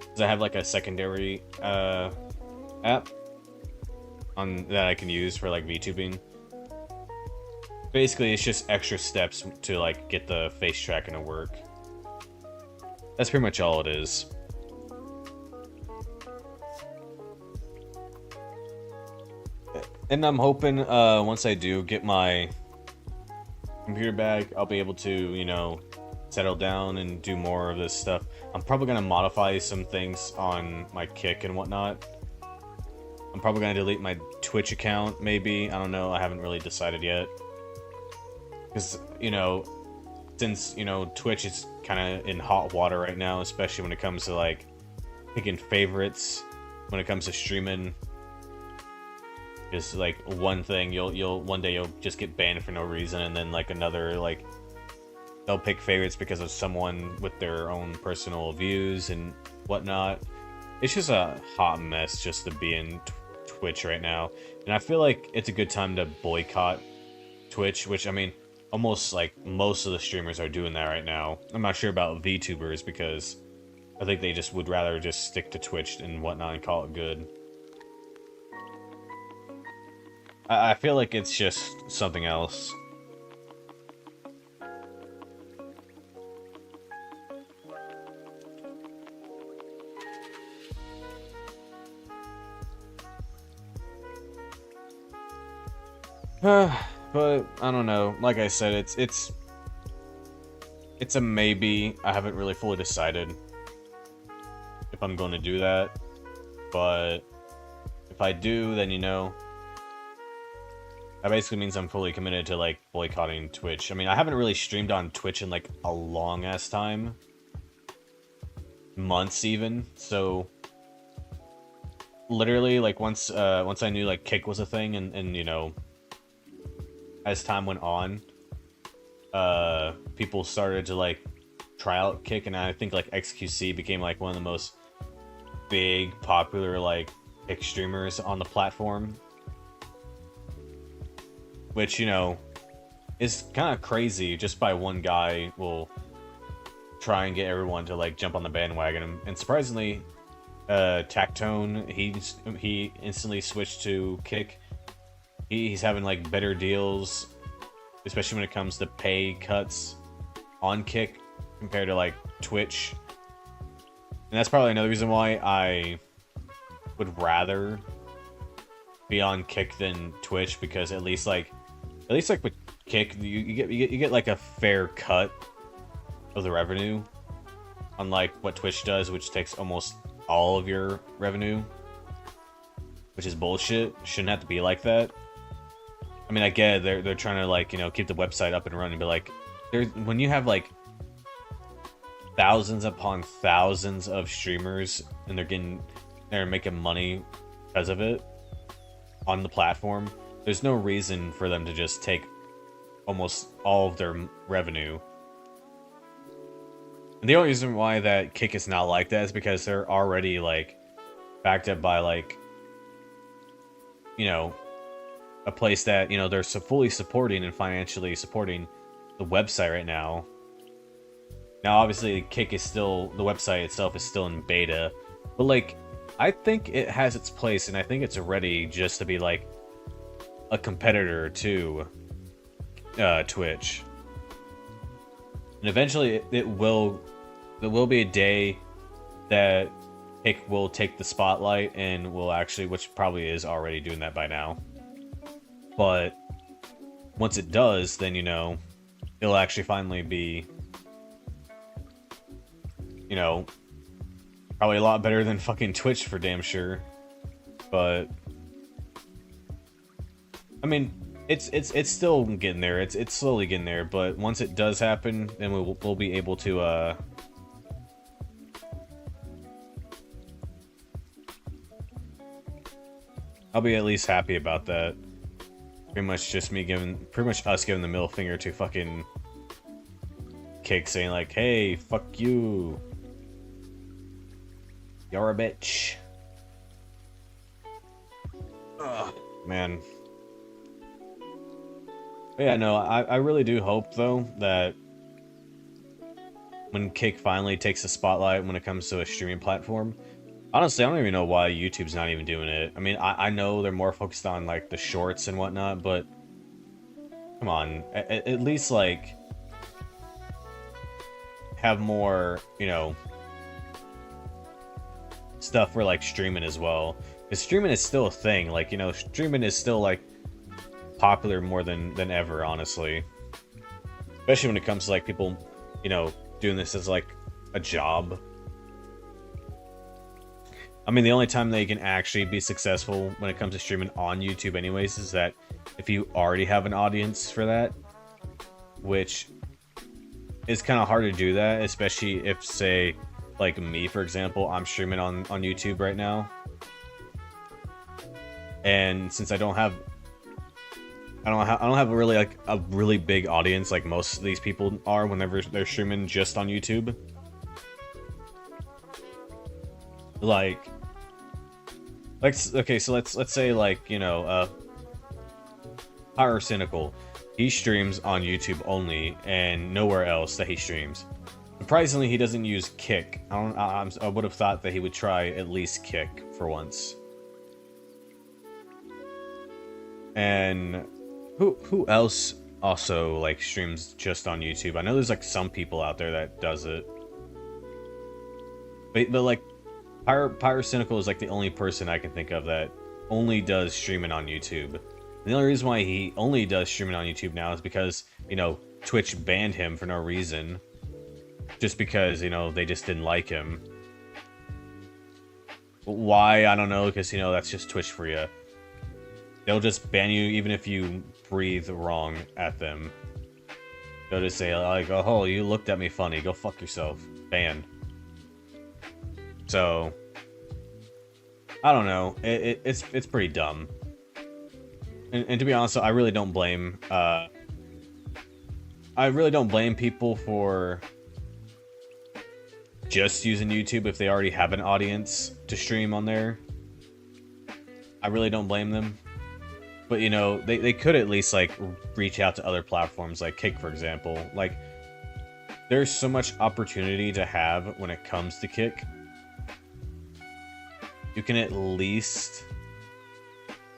Because I have, like, a secondary app that I can use for, like, VTubing. Basically, it's just extra steps to, like, get the face tracking to work. That's pretty much all it is. And I'm hoping, once I do get my computer back, I'll be able to, you know, settle down and do more of this stuff. I'm probably going to modify some things on my Kick and whatnot. I'm probably going to delete my Twitch account, maybe. I don't know, I haven't really decided yet. Because, you know, since, you know, Twitch is kind of in hot water right now, especially when it comes to, like, picking favorites, when it comes to streaming. Just, like, one thing, one day you'll just get banned for no reason, and then, like, another, like, they'll pick favorites because of someone with their own personal views and whatnot. It's just a hot mess just to be in Twitch right now. And I feel like it's a good time to boycott Twitch, which, I mean, almost, like, most of the streamers are doing that right now. I'm not sure about VTubers, because I think they just would rather just stick to Twitch and whatnot and call it good. I feel like it's just something else. But I don't know. Like I said, it's a maybe. I haven't really fully decided if I'm going to do that. But if I do, then that basically means I'm fully committed to like boycotting Twitch. I mean, I haven't really streamed on Twitch in like a long ass time. Months even. So literally like once I knew like Kick was a thing and as time went on, people started to like try out Kick, and I think like XQC became like one of the most big popular like Kick streamers on the platform, which is kind of crazy. Just by one guy will try and get everyone to like jump on the bandwagon, and surprisingly, Tactone, he instantly switched to Kick. He's having like better deals, especially when it comes to pay cuts on Kick compared to like Twitch. And that's probably another reason why I would rather be on Kick than Twitch, because at least like with Kick, you get like a fair cut of the revenue, unlike what Twitch does, which takes almost all of your revenue, which is bullshit. Shouldn't have to be like that. I mean, I get it, they're trying to like keep the website up and running, but like when you have like thousands upon thousands of streamers and they're making money because of it on the platform, there's no reason for them to just take almost all of their revenue. And the only reason why that Kick is not like that is because they're already like backed up by like a place that they're fully supporting and financially supporting the website right now. Now, obviously, Kick is still, the website itself is still in beta, but like I think it has its place, and I think it's ready just to be like a competitor to Twitch. And eventually, it will be a day that Kick will take the spotlight and will actually, which probably is already doing that by now. But once it does, then it'll actually finally be probably a lot better than fucking Twitch for damn sure. But I mean, it's still getting there. It's slowly getting there. But once it does happen, then we'll be able to I'll be at least happy about that. Pretty much us giving the middle finger to fucking Kick, saying like, hey, fuck you. You're a bitch. Ugh, man. But yeah, no, I really do hope, though, that when Kick finally takes the spotlight when it comes to a streaming platform, honestly, I don't even know why YouTube's not even doing it. I mean, I know they're more focused on, like, the shorts and whatnot, but come on, at least, like, have more, stuff for, like, streaming as well. Because streaming is still a thing. Like, streaming is still, like, popular more than ever, honestly. Especially when it comes to, like, people, doing this as, like, a job. I mean, the only time they can actually be successful when it comes to streaming on YouTube anyways is that if you already have an audience for that, which is kind of hard to do that, especially if, say, like me, for example, I'm streaming on YouTube right now. And since I don't have really like a really big audience like most of these people are whenever they're streaming just on YouTube. Okay, so let's say like, Pyro Cynical. He streams on YouTube only and nowhere else that he streams. Surprisingly, he doesn't use Kick. I would have thought that he would try at least Kick for once. And who else also like streams just on YouTube? I know there's like some people out there that does it, but like Pyrocynical is like the only person I can think of that only does streaming on YouTube. And the only reason why he only does streaming on YouTube now is because, you know, Twitch banned him for no reason. Just because, you know, they just didn't like him. Why? I don't know, because, you know, that's just Twitch for you. They'll just ban you even if you breathe wrong at them. They'll just say, like, oh, you looked at me funny. Go fuck yourself. Ban. So, I don't know. It's pretty dumb. And to be honest, I really don't blame people for just using YouTube if they already have an audience to stream on there. I really don't blame them. But, you know, they could at least, like, reach out to other platforms, like Kick, for example. Like, there's so much opportunity to have when it comes to Kick. You can at least,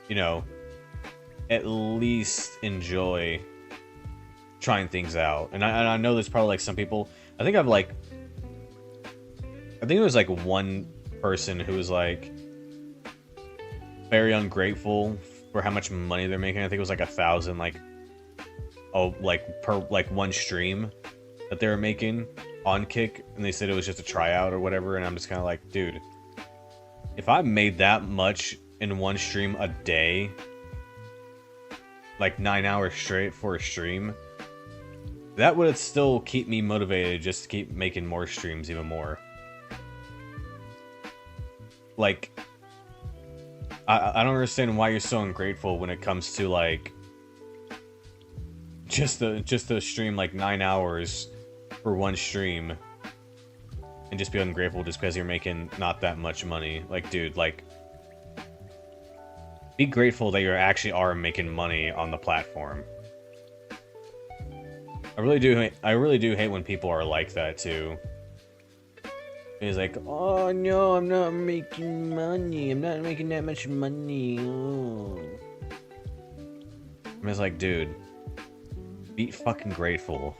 you know, at least enjoy trying things out. And I know there's probably, like, some people... I think it was, like, one person who was, like, very ungrateful for how much money they're making. I think it was, like, 1,000, like, oh, like, per, like, one stream that they were making on Kick. And they said it was just a tryout or whatever. And I'm just kind of like, dude, if I made that much in one stream a day, like 9 hours straight for a stream, that would still keep me motivated just to keep making more streams even more. Like, I don't understand why you're so ungrateful when it comes to, like, just to stream like 9 hours for one stream and just be ungrateful just because you're making not that much money. Like, dude, like, be grateful that you actually are making money on the platform. I really do hate when people are like that too. He's like, oh no, I'm not making money. I'm not making that much money. Oh. I'm just like, dude, be fucking grateful.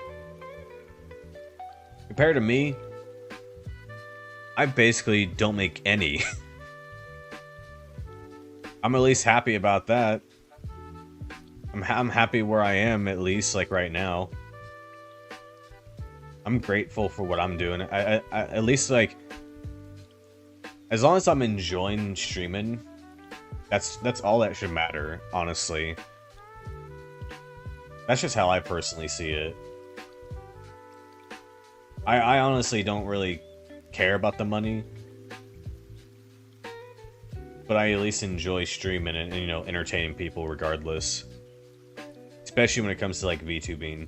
Compared to me, I basically don't make any. I'm at least happy about that. I'm happy where I am, at least, like, right now. I'm grateful for what I'm doing. I at least, like, as long as I'm enjoying streaming, that's all that should matter, honestly. That's just how I personally see it. I honestly don't really care about the money, but I at least enjoy streaming and, you know, entertaining people regardless. Especially when it comes to, like, VTubing.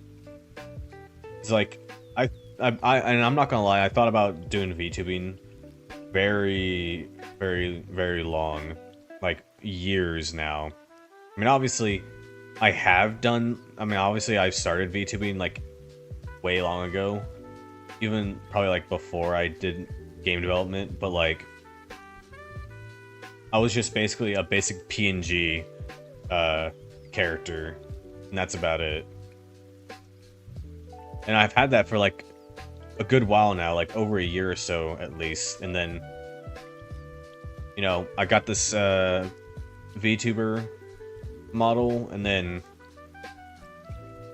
It's like, and I'm not gonna lie, I thought about doing VTubing very, very, very long. Like, years now. I mean, obviously, I've started VTubing, like, way long ago. Even probably, like, before I did game development, but, like, I was just basically a basic PNG character, and that's about it. And I've had that for, like, a good while now, like, over a year or so, at least. And then, you know, I got this Vtuber model, and then,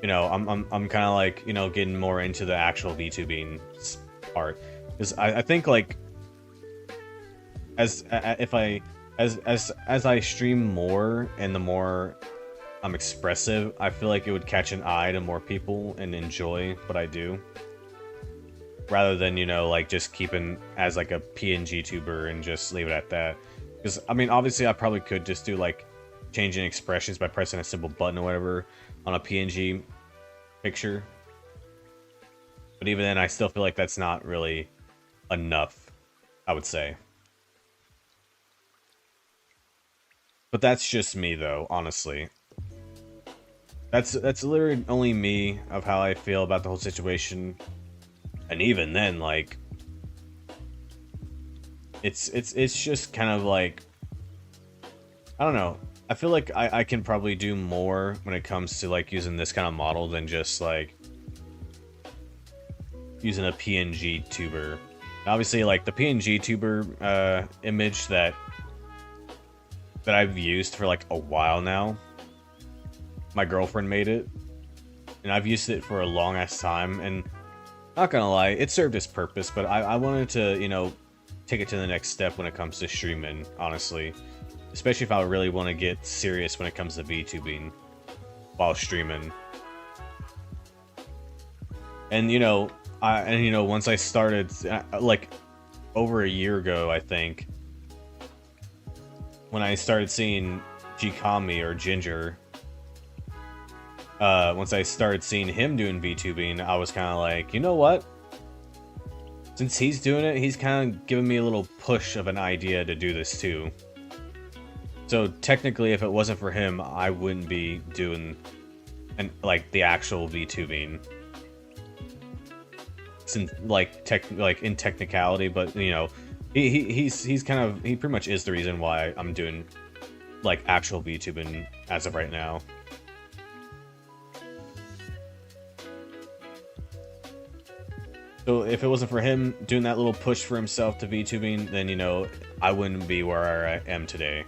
you know, I'm kind of, like, you know, getting more into the actual VTubing part. Because I think, like, as I stream more and the more I'm expressive, I feel like it would catch an eye to more people and enjoy what I do. Rather than, you know, like, just keeping as, like, a PNG tuber and just leave it at that. Because, I mean, obviously I probably could just do, like, changing expressions by pressing a simple button or whatever on a PNG picture. But even then, I still feel like that's not really enough, I would say. But that's just me, though, honestly. That's literally only me of how I feel about the whole situation. And even then, like, it's just kind of like, I don't know. I feel like I can probably do more when it comes to like using this kind of model than just like using a PNG tuber. Obviously, like the PNG tuber image that I've used for like a while now. My girlfriend made it, and I've used it for a long ass time. And not gonna lie, it served its purpose. But I wanted to, you know, take it to the next step when it comes to streaming. Honestly, especially if I really want to get serious when it comes to VTubing while streaming. And you know, once I started, like over a year ago, I think, when I started seeing Gkami or Ginger, once I started seeing him doing VTubing, I was kind of like, you know what? Since he's doing it, he's kind of giving me a little push of an idea to do this too. So technically, if it wasn't for him, I wouldn't be doing like the actual VTubing. Since like in technicality, but you know, he's kind of, he pretty much is the reason why I'm doing like actual VTubing as of right now. So if it wasn't for him doing that little push for himself to VTubing, then you know, I wouldn't be where I am today.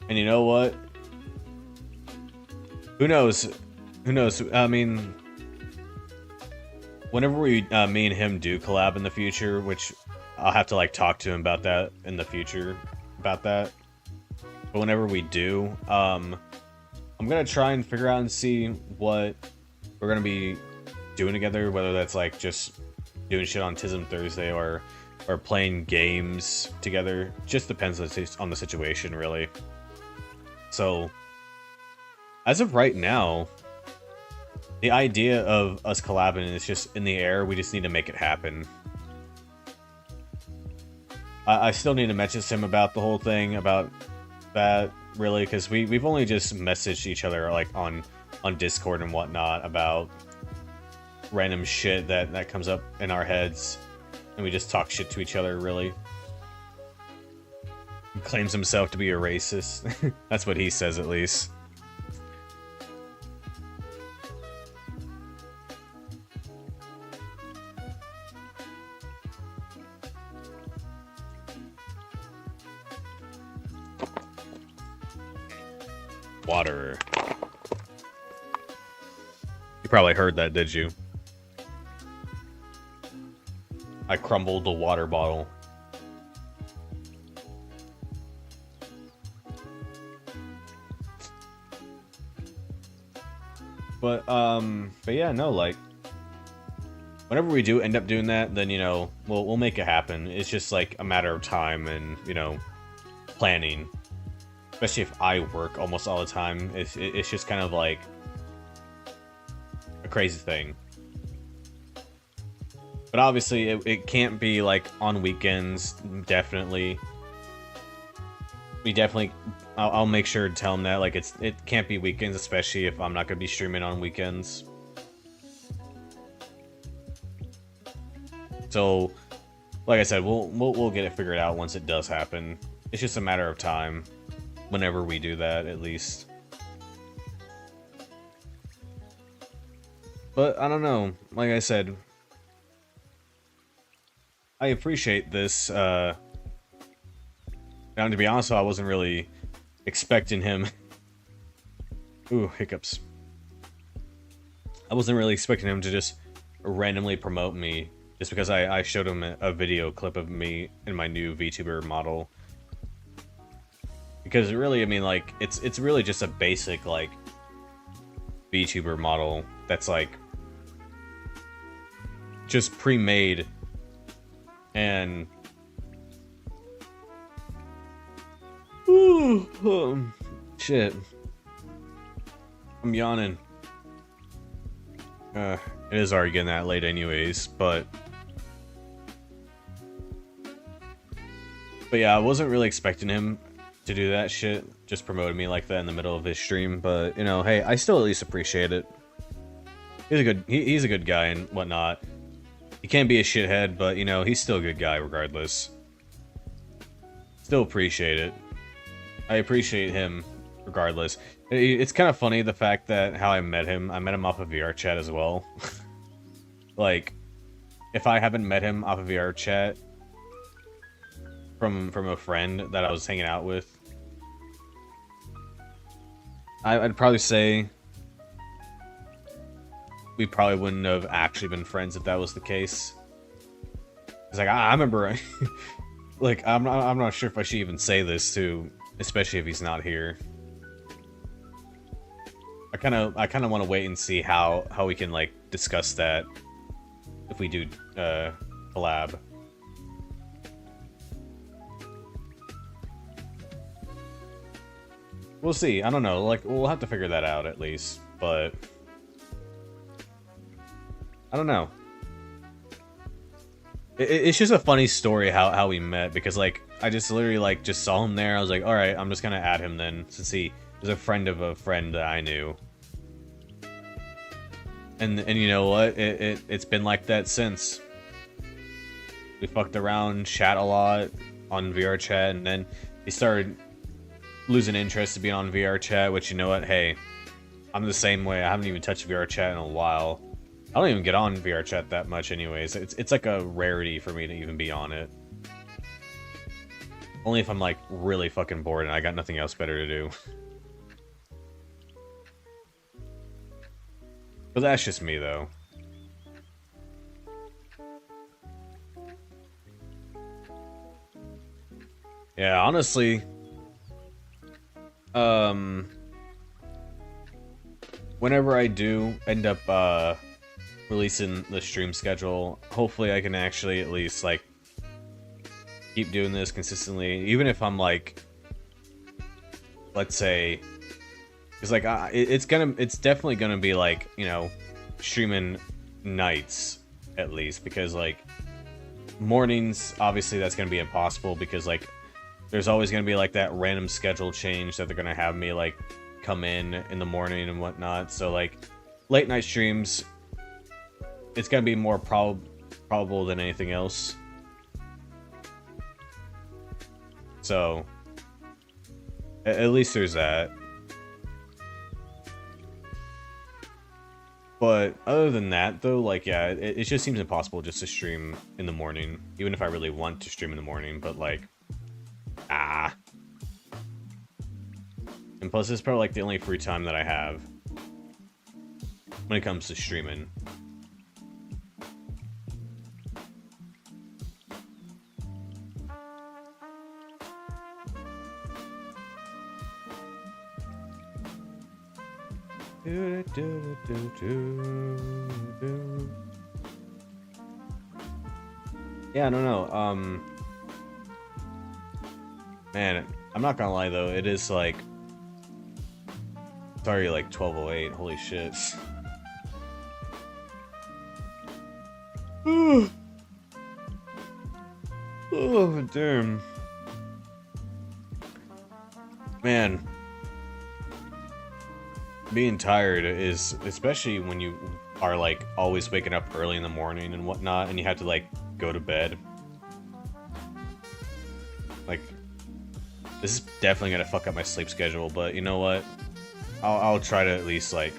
And you know what? Who knows? Who knows? I mean, whenever we, me and him do collab in the future, which I'll have to like talk to him about that in the future, about that. But whenever we do, I'm gonna try and figure out and see what we're gonna be doing together, whether that's like just doing shit on Tism Thursday or playing games together. Just depends on the situation, really. So, as of right now, the idea of us collabing is just in the air. We just need to make it happen. I still need to message him about the whole thing, about that, really, because we've only just messaged each other like on Discord and whatnot about random shit that comes up in our heads, and we just talk shit to each other, really. He claims himself to be a racist. That's what he says, at least. Water. You probably heard that, did you? I crumbled the water bottle. But yeah, no, like, whenever we do end up doing that, then, you know, we'll make it happen. It's just, like, a matter of time and, you know, planning. Especially if I work almost all the time. It's just kind of, like, a crazy thing. But obviously, it can't be, like, on weekends, definitely. I'll make sure to tell him that, like, it can't be weekends, especially if I'm not going to be streaming on weekends. So, like I said, we'll get it figured out once it does happen. It's just a matter of time, whenever we do that, at least. But, I don't know, like I said, I appreciate this, now, to be honest, I wasn't really expecting him. Ooh, hiccups. I wasn't really expecting him to just randomly promote me just because I showed him a video clip of me in my new VTuber model. Because really, I mean, like, it's really just a basic, like, VTuber model that's, like, just pre-made. And ooh, shit. I'm yawning. It is already getting that late anyways, but yeah, I wasn't really expecting him to do that shit, just promoted me like that in the middle of his stream, but, you know, hey, I still at least appreciate it. He's a good guy and whatnot. He can't be a shithead, but, you know, he's still a good guy regardless. still appreciate it. I appreciate him regardless. It's kind of funny the fact that how I met him. I met him off of VR chat as well. Like, if I haven't met him off of VR chat from a friend that I was hanging out with, I'd probably say we probably wouldn't have actually been friends if that was the case. It's like I remember, like I'm not sure if I should even say this to, especially if he's not here. I kind of want to wait and see how we can like discuss that if we do collab. We'll see. I don't know. Like, we'll have to figure that out at least. But I don't know. It's just a funny story how we met, because like I just literally like just saw him there. I was like, all right, I'm just gonna add him then, since he is a friend of a friend that I knew. And you know what? It's been like that since. We fucked around, chat a lot on VR chat, and then he started losing interest to being on VR chat, which, you know what? Hey, I'm the same way. I haven't even touched VR chat in a while. I don't even get on VR chat that much anyways. It's like a rarity for me to even be on it. Only if I'm like really fucking bored and I got nothing else better to do. But that's just me though. Yeah, honestly, whenever I do end up releasing the stream schedule, hopefully I can actually at least like keep doing this consistently, even if I'm like, let's say, because like it's definitely gonna be like, you know, streaming nights at least, because like mornings obviously that's gonna be impossible, because like there's always gonna be like that random schedule change that they're gonna have me like come in the morning and whatnot. So like late night streams, it's gonna be more probable than anything else. So at least there's that. But other than that though, like yeah, it just seems impossible just to stream in the morning, even if I really want to stream in the morning. But like, and plus, it's probably like the only free time that I have when it comes to streaming. Yeah, I don't know. Man, I'm not gonna lie though, it is like, it's already like 12:08. Holy shit. Oh, damn. Man. Being tired is, especially when you are like always waking up early in the morning and whatnot, and you have to like go to bed. Like, this is definitely gonna fuck up my sleep schedule, but you know what? I'll try to at least like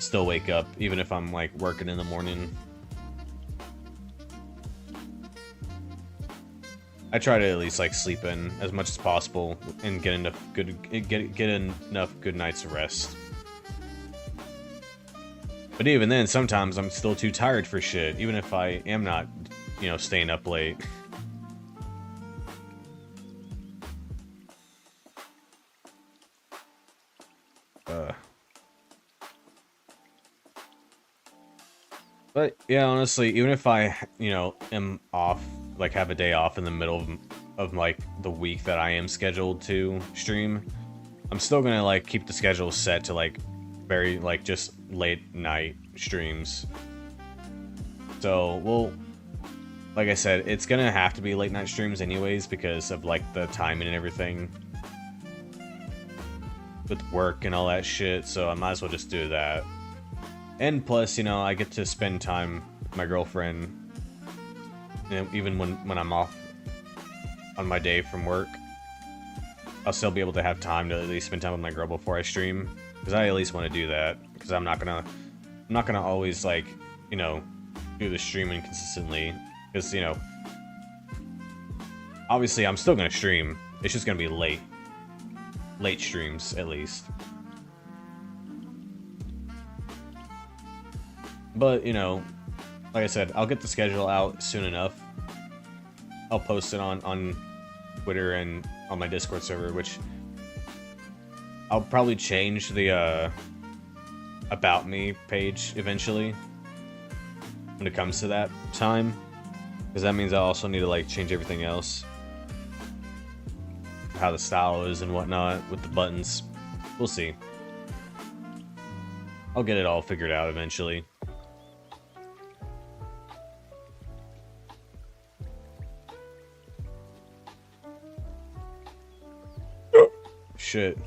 still wake up, even if I'm like working in the morning. I try to at least like sleep in as much as possible and get enough good nights of rest. But even then, sometimes I'm still too tired for shit, even if I am not, you know, staying up late. But yeah, honestly, even if I, you know, am off, like have a day off in the middle of like the week that I am scheduled to stream, I'm still gonna like keep the schedule set to like very like just late night streams. So we'll, like I said, it's gonna have to be late night streams anyways because of like the timing and everything with work and all that shit. So I might as well just do that. And plus, you know, I get to spend time with my girlfriend, you know, even when I'm off on my day from work, I'll still be able to have time to at least spend time with my girl before I stream, because I at least want to do that, because I'm not gonna always, like, you know, do the streaming consistently, because, you know, obviously I'm still gonna stream, it's just gonna be late streams at least. But, you know, like I said, I'll get the schedule out soon enough. I'll post it on Twitter and on my Discord server, which I'll probably change the About Me page eventually when it comes to that time, because that means I also need to, like, change everything else, how the style is and whatnot with the buttons. We'll see. I'll get it all figured out eventually. Shit.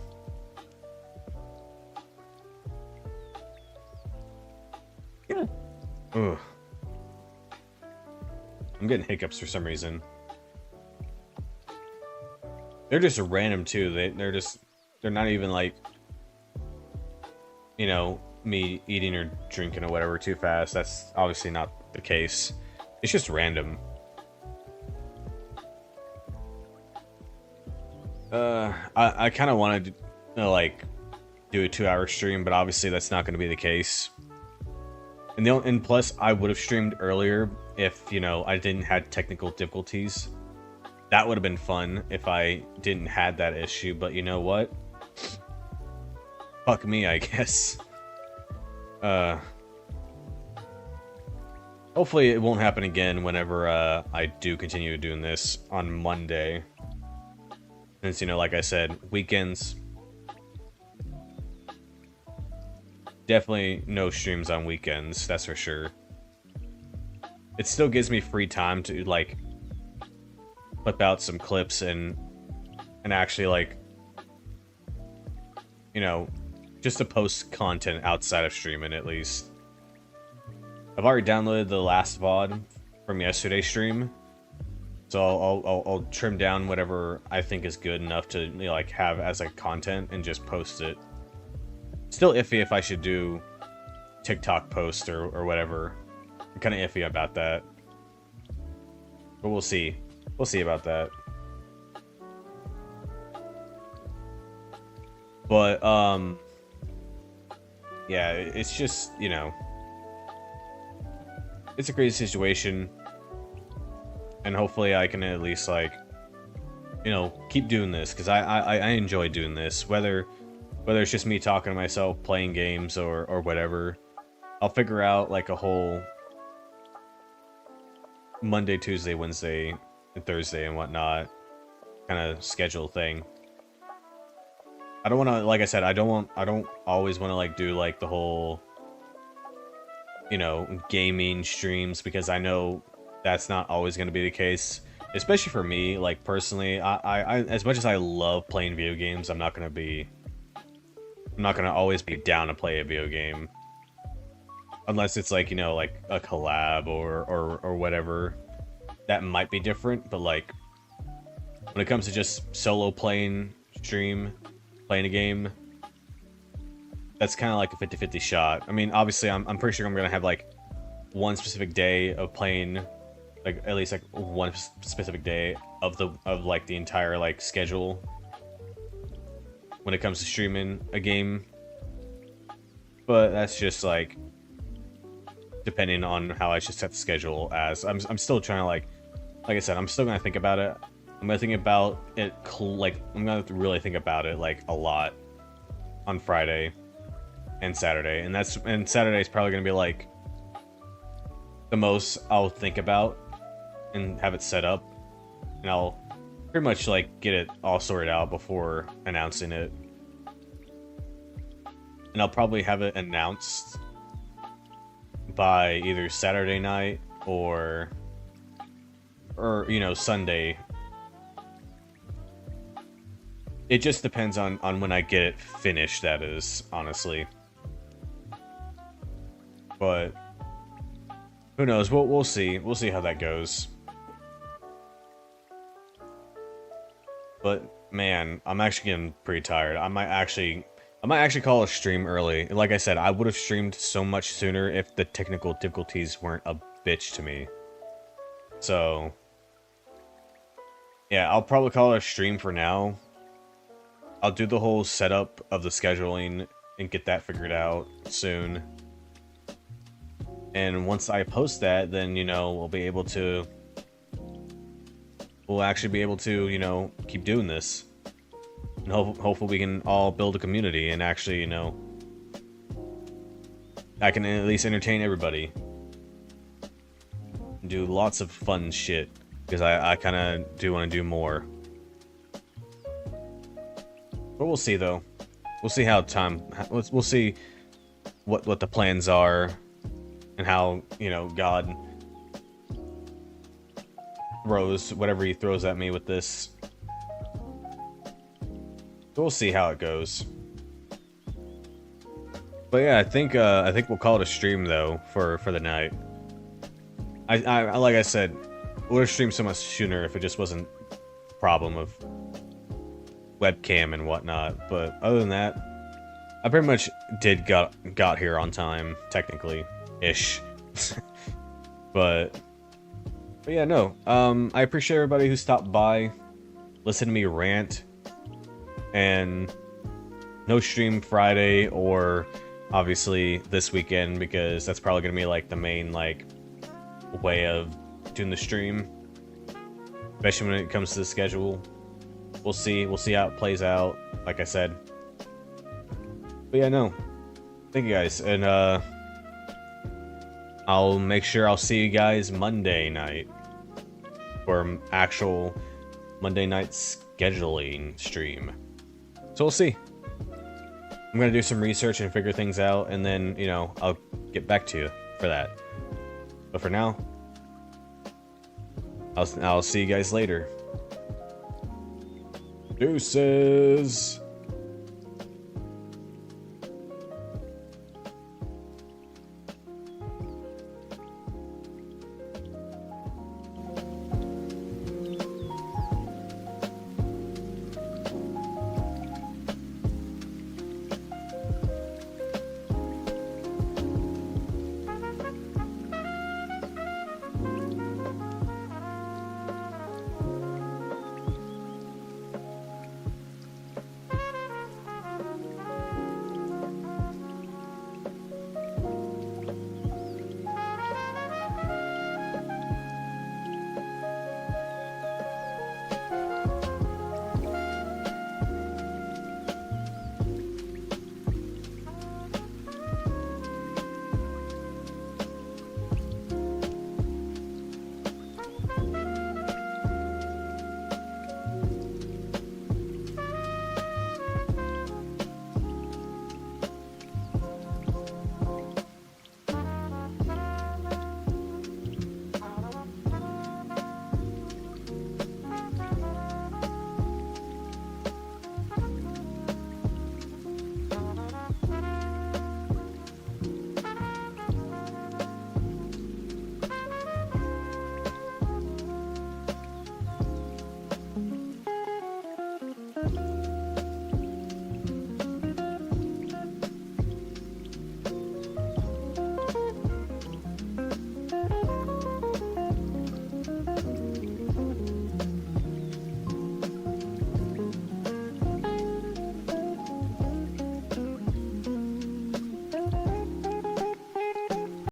Yeah. Ugh. I'm getting hiccups for some reason. They're just random too. They're not even like, you know, me eating or drinking or whatever too fast. That's obviously not the case. It's just random. I kind of wanted to, like, do a 2-hour stream, but obviously that's not going to be the case. And plus, I would have streamed earlier if, you know, I didn't have technical difficulties. That would have been fun if I didn't have that issue, but you know what? Fuck me, I guess. Hopefully it won't happen again whenever I do continue doing this on Monday. Since, you know, like I said, weekends, definitely no streams on weekends, that's for sure. It still gives me free time to, like, flip out some clips and actually, like, you know, just to post content outside of streaming at least. I've already downloaded the last VOD from yesterday's stream. So I'll trim down whatever I think is good enough to, you know, like, have as like content and just post it. Still iffy if I should do TikTok post or whatever. I'm kind of iffy about that. But we'll see. We'll see about that. But, yeah, it's just, you know, it's a crazy situation. And hopefully I can at least, like, you know, keep doing this, because I enjoy doing this. Whether it's just me talking to myself, playing games, or whatever. I'll figure out, like, a whole Monday, Tuesday, Wednesday, and Thursday and whatnot kind of schedule thing. I don't want to, like I said, I don't always want to, like, do, like, the whole, you know, gaming streams, because I know that's not always going to be the case, especially for me. Like, personally, I as much as I love playing video games, I'm not going to always be down to play a video game, unless it's, like, you know, like a collab or whatever. That might be different, but, like, when it comes to just solo playing a game, that's kind of like a 50-50 shot. I mean, obviously, I'm pretty sure I'm going to have, like, one specific day of playing, like, at least, like, one specific day of like, the entire, like, schedule when it comes to streaming a game. But that's just, like, depending on how I should set the schedule as. I'm still trying to, like I said, I'm still going to think about it. I'm going to think about it, like, I'm going to really think about it, like, a lot on Friday and Saturday. And Saturday's probably going to be, like, the most I'll think about and have it set up, and I'll pretty much, like, get it all sorted out before announcing it. And I'll probably have it announced by either Saturday night or you know, Sunday. It just depends on when I get it finished, that is, honestly. But who knows? We'll see. We'll see how that goes. But man, I'm actually getting pretty tired. I might actually call a stream early. Like I said, I would have streamed so much sooner if the technical difficulties weren't a bitch to me. So, yeah, I'll probably call it a stream for now. I'll do the whole setup of the scheduling and get that figured out soon. And once I post that, then, you know, we'll actually be able to, you know, keep doing this. And hopefully we can all build a community and actually, you know, I can at least entertain everybody. Do lots of fun shit, because I kind of do want to do more. But we'll see, though. We'll see how we'll see what the plans are, and how, you know, God throws whatever he throws at me with this. So we'll see how it goes. But yeah, I think we'll call it a stream though for the night. I like I said, would have streamed so much sooner if it just wasn't a problem of webcam and whatnot. But other than that, I pretty much got here on time, technically, ish. but yeah, no. I appreciate everybody who stopped by, listened to me rant, and no stream Friday or obviously this weekend, because that's probably gonna be like the main like way of doing the stream, especially when it comes to the schedule. We'll see how it plays out, like I said. But yeah, no, thank you guys, and I'll make sure I'll see you guys Monday night for actual Monday night scheduling stream. So we'll see. I'm gonna do some research and figure things out, and then, you know, I'll get back to you for that. But for now, I'll see you guys later. Deuces!